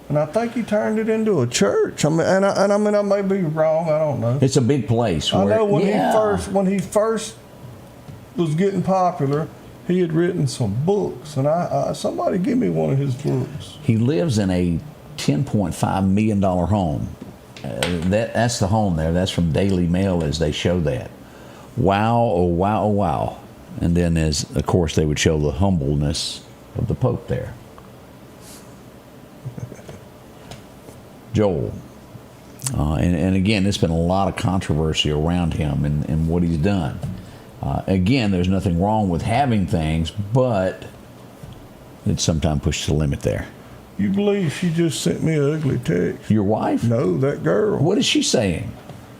and I think he turned it into a church. I mean, I may be wrong. I don't know. It's a big place. I know when he first was getting popular, he had written some books, and somebody give me one of his books. He lives in a $10.5 million home. That's the home there. That's from Daily Mail as they show that. Wow, oh wow, oh wow. And then of course they would show the humbleness of the Pope there. Joel. And again, there's been a lot of controversy around him and what he's done. Again, there's nothing wrong with having things, but it sometimes pushes the limit there. You believe she just sent me an ugly text? Your wife? No, that girl. What is she saying?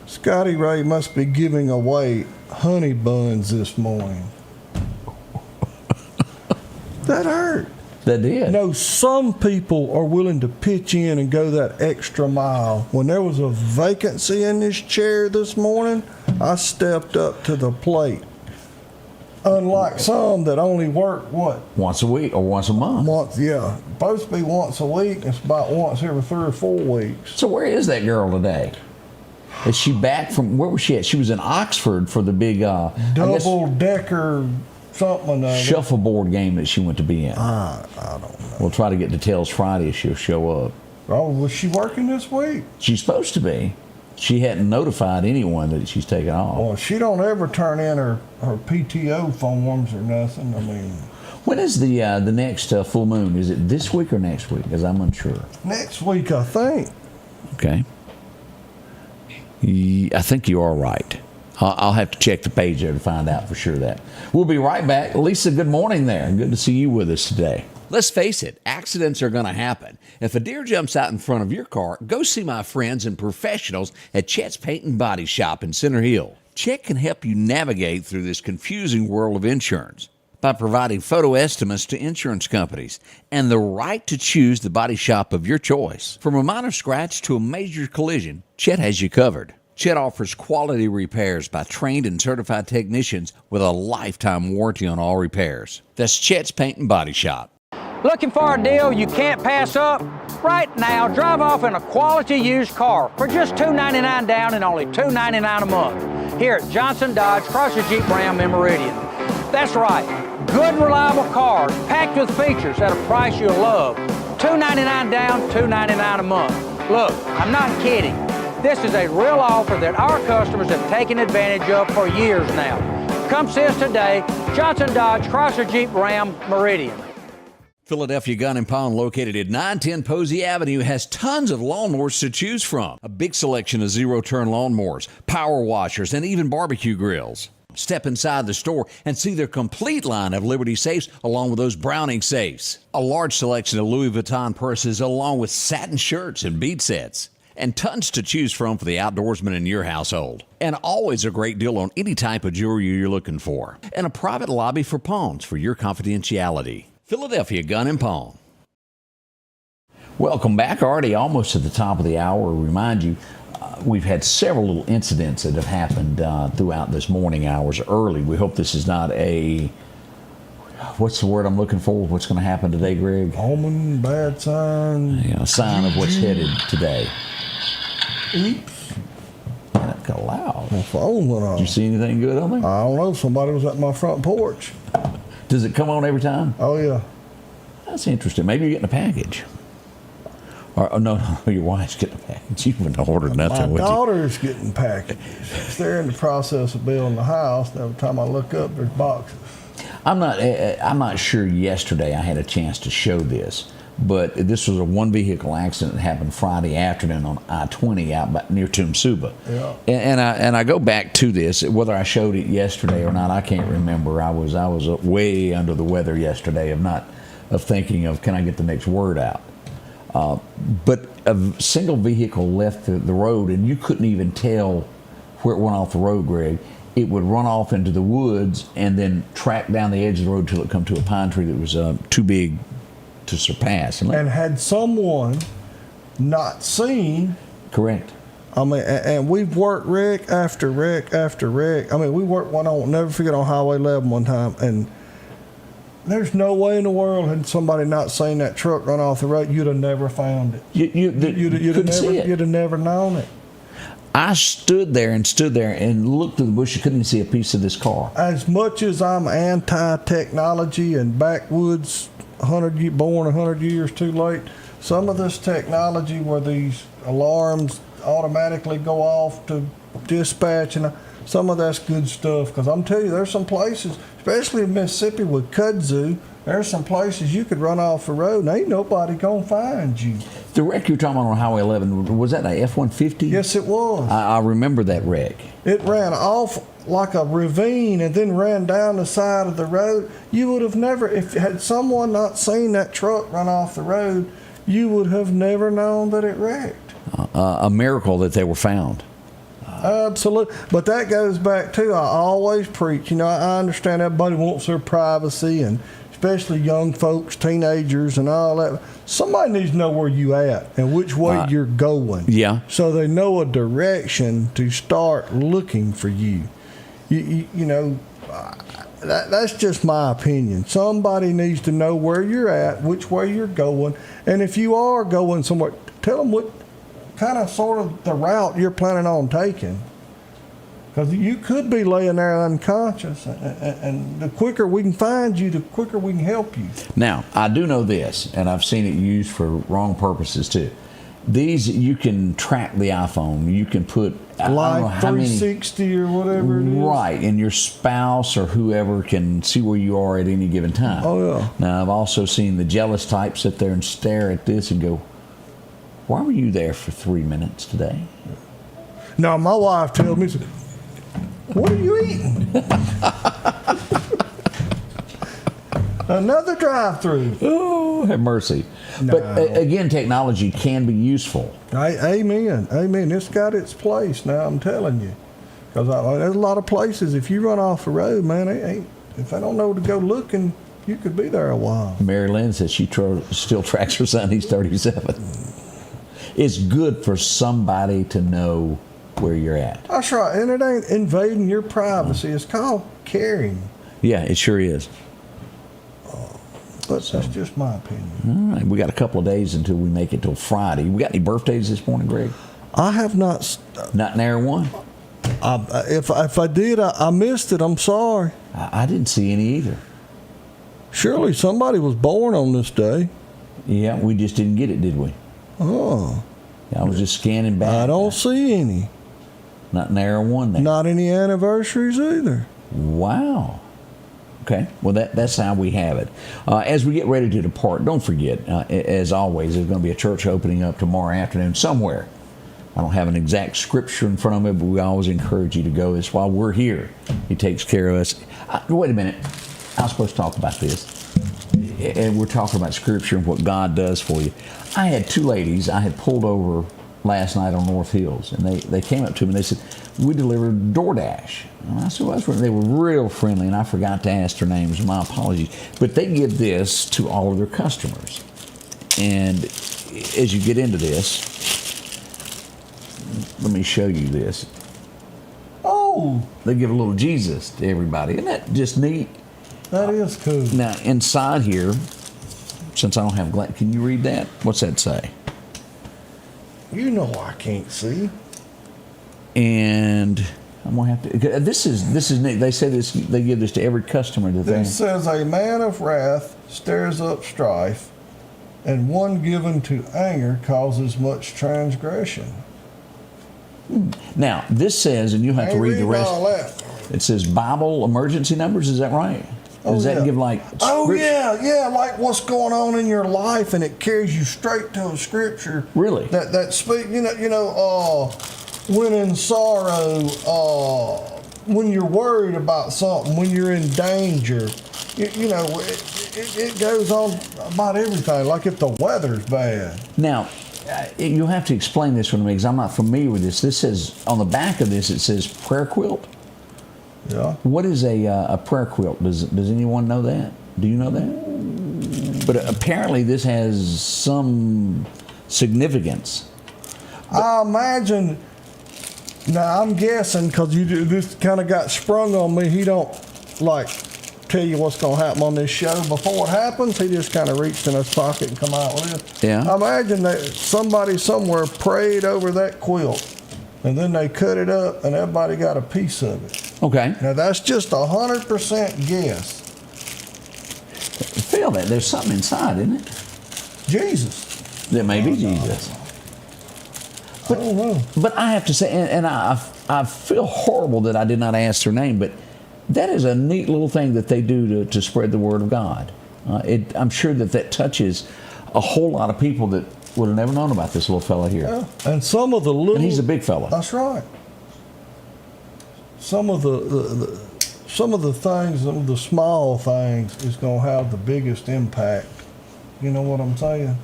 Scotty Ray must be giving away honey buns this morning. That hurt. That did. No, some people are willing to pitch in and go that extra mile. When there was a vacancy in this chair this morning, I stepped up to the plate. Unlike some that only work, what? Once a week or once a month? Once, yeah. Supposed to be once a week. It's about once every 3 or 4 weeks. So where is that girl today? Is she back from, where was she at? She was in Oxford for the big double-decker something. Shuffleboard game that she went to be in. I don't know. We'll try to get details Friday if she'll show up. Oh, was she working this week? She's supposed to be. She hadn't notified anyone that she's taken off. Well, she don't ever turn in her PTO forms or nothing. I mean, when is the next full moon? Is it this week or next week? Because I'm unsure. Next week, I think. Okay. I think you are right. I'll have to check the page there to find out for sure that. We'll be right back. Lisa, good morning there. Good to see you with us today. Let's face it, accidents are going to happen. If a deer jumps out in front of your car, go see my friends and professionals at Chet's Paint and Body Shop in Center Hill. Chet can help you navigate through this confusing world of insurance by providing photo estimates to insurance companies and the right to choose the body shop of your choice. From a minor scratch to a major collision, Chet has you covered. Chet offers quality repairs by trained and certified technicians with a lifetime warranty on all repairs. That's Chet's Paint and Body Shop. Looking for a deal you can't pass up? Right now, drive off in a quality used car for just $299 down and only $299 a month here at Johnson Dodge Chrysler Jeep Ram in Meridian. That's right, good reliable cars packed with features at a price you'll love. $299 down, $299 a month. Look, I'm not kidding. This is a real offer that our customers have taken advantage of for years now. Come see us today, Johnson Dodge Chrysler Jeep Ram Meridian. Philadelphia Gun and Pawn, located at 910 Posey Avenue, has tons of lawnmowers to choose from. A big selection of zero-turn lawnmowers, power washers, and even barbecue grills. Step inside the store and see their complete line of Liberty safes along with those Browning safes. A large selection of Louis Vuitton purses along with satin shirts and bead sets. And tons to choose from for the outdoorsman in your household. And always a great deal on any type of jewelry you're looking for. And a private lobby for pawns for your confidentiality. Philadelphia Gun and Pawn. Welcome back. Already almost at the top of the hour. Remind you, we've had several little incidents that have happened throughout this morning hours early. We hope this is not a, what's the word I'm looking for? What's going to happen today, Greg? Omen, bad sign. Yeah, a sign of what's headed today. Oops. That got loud. My phone went off. Did you see anything good on there? I don't know. Somebody was at my front porch. Does it come on every time? Oh, yeah. That's interesting. Maybe you're getting a package. Or no, your wife's getting a package. You wouldn't order nothing, would you? My daughter's getting packages. They're in the process of building the house. And every time I look up, there's boxes. I'm not sure yesterday I had a chance to show this, but this was a one vehicle accident that happened Friday afternoon on I-20 out near Tumsuba. Yeah. And I go back to this, whether I showed it yesterday or not, I can't remember. I was way under the weather yesterday of thinking of, can I get the next word out? But a single vehicle left the road, and you couldn't even tell where it went off the road, Greg. It would run off into the woods and then track down the edge of the road till it come to a pine tree that was too big to surpass. And had someone not seen. Correct. I mean, and we've worked wreck after wreck after wreck. I mean, we worked one on, never forget, on Highway 11 one time, and there's no way in the world had somebody not seen that truck run off the road, you'd have never found it. You'd have never known it. I stood there and looked through the bush. You couldn't even see a piece of this car. As much as I'm anti-technology and backwoods, born 100 years too late, some of this technology where these alarms automatically go off to dispatch, and some of that's good stuff. Because I'm telling you, there's some places, especially in Mississippi with kudzu, there's some places you could run off the road and ain't nobody gonna find you. The wreck you're talking about on Highway 11, was that a F-150? Yes, it was. I remember that wreck. It ran off like a ravine and then ran down the side of the road. You would have never, if had someone not seen that truck run off the road, you would have never known that it wrecked. A miracle that they were found. Absolutely. But that goes back to, I always preach, I understand everybody wants their privacy, and especially young folks, teenagers, and all that. Somebody needs to know where you at and which way you're going. Yeah. So they know a direction to start looking for you. That's just my opinion. Somebody needs to know where you're at, which way you're going, and if you are going somewhere, tell them what kind of sort of the route you're planning on taking. Because you could be laying there unconscious, and the quicker we can find you, the quicker we can help you. Now, I do know this, and I've seen it used for wrong purposes too. These, you can track the iPhone. You can put like 360 or whatever it is. Right, and your spouse or whoever can see where you are at any given time. Oh, yeah. Now, I've also seen the jealous type sit there and stare at this and go, why were you there for 3 minutes today? Now, my wife tells me, what are you eating? Another drive-through. Oh, have mercy. No. But again, technology can be useful. Amen. It's got its place now, I'm telling you. Because there's a lot of places, if you run off the road, man, if they don't know where to go looking, you could be there a while. Mary Lynn says she still tracks her son. He's 37. It's good for somebody to know where you're at. That's right, and it ain't invading your privacy. It's called caring. Yeah, it sure is. But that's just my opinion. All right, we got a couple of days until we make it till Friday. We got any birthdays this morning, Greg? I have not. Not nary one? If I did, I missed it. I'm sorry. I didn't see any either. Surely somebody was born on this day. Yeah, we just didn't get it, did we? Oh. I was just scanning back. I don't see any. Not nary one there. Not any anniversaries either. Wow. Okay, well that's how we have it. As we get ready to depart, don't forget, as always, there's going to be a church opening up tomorrow afternoon somewhere. I don't have an exact scripture in front of me, but we always encourage you to go. It's while we're here, He takes care of us. Wait a minute, I was supposed to talk about this, and we're talking about scripture and what God does for you. I had two ladies I had pulled over last night on North Hills, and they came up to me and they said, we delivered DoorDash. And I said, well, they were real friendly, and I forgot to ask their names. My apologies. But they give this to all of their customers. And as you get into this, let me show you this. Oh, they give a little Jesus to everybody. Isn't that just neat? That is cool. Now, inside here, since I don't have glass, can you read that? What's that say? You know I can't see. And I'm gonna have to. This is neat. They say this. They give this to every customer that they. It says, "A man of wrath stirs up strife, and one given to anger causes much transgression." Now this says, and you have to read the rest. All that. It says Bible emergency numbers. Is that right? Does that give like? Oh yeah, like what's going on in your life, and it carries you straight to a scripture. Really? That speak. When in sorrow, when you're worried about something, when you're in danger, it goes on about everything. Like if the weather's bad. Now, you'll have to explain this one to me because I'm not familiar with this. This says on the back of this, it says prayer quilt. Yeah. What is a prayer quilt? Does anyone know that? Do you know that? But apparently this has some significance. I imagine. Now I'm guessing because this kind of got sprung on me. He don't like tell you what's going to happen on this show before it happens. He just kind of reached in his pocket and come out with it. Yeah. I imagine that somebody somewhere prayed over that quilt, and then they cut it up, and everybody got a piece of it. Okay. Now that's just 100% guess. Feel that there's something inside, isn't it? Jesus. There may be Jesus. But I have to say, and I feel horrible that I did not ask their name, but that is a neat little thing that they do to spread the word of God. I'm sure that touches a whole lot of people that would have never known about this little fella here. Yeah. And some of the little... And he's a big fella. That's right. Some of the things, some of the small things is going to have the biggest impact. You know what I'm saying?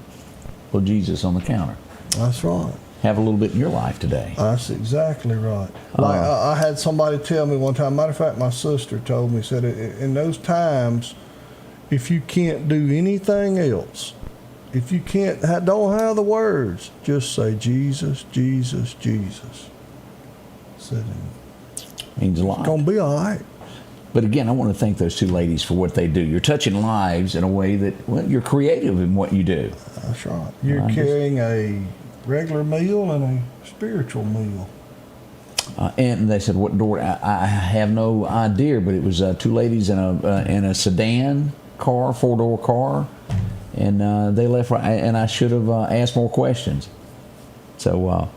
Well, Jesus on the counter. That's right. Have a little bit in your life today. That's exactly right. Like I had somebody tell me one time, matter of fact, my sister told me, said in those times, if you can't do anything else, if you don't have the words, just say Jesus, Jesus, Jesus. Said means a lot. It's going to be all right. But again, I want to thank those two ladies for what they do. You're touching lives in a way that, you're creative in what you do. That's right. You're carrying a regular meal and a spiritual meal. And they said, what door? I have no idea, but it was two ladies in a sedan car, 4-door car, and they left. And I should have asked more questions. So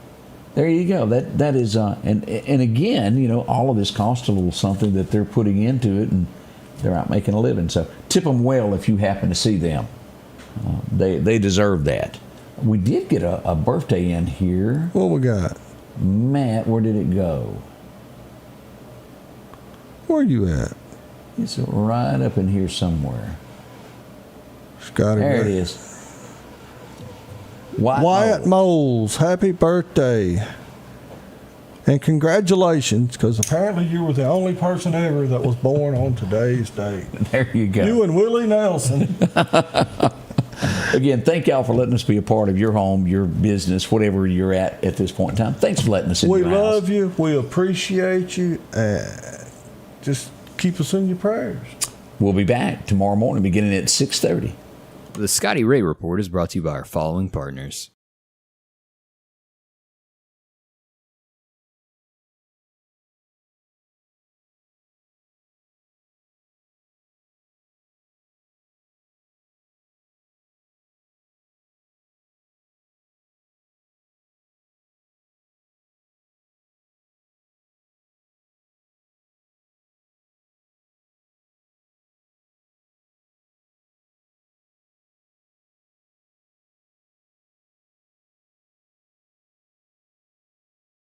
there you go. That is, and again, all of this costs a little something that they're putting into it, and they're out making a living. So tip them well if you happen to see them. They deserve that. We did get a birthday in here. What we got? Matt, where did it go? Where you at? It's right up in here somewhere. Scotty Ray. There it is. Wyatt Moles, happy birthday. And congratulations, because apparently you were the only person ever that was born on today's date. There you go. You and Willie Nelson. Again, thank y'all for letting us be a part of your home, your business, whatever you're at this point in time. Thanks for letting us in your house. We love you. We appreciate you. Just keep us in your prayers. We'll be back tomorrow morning beginning at 6:30. The Scotty Ray Report is brought to you by our following partners.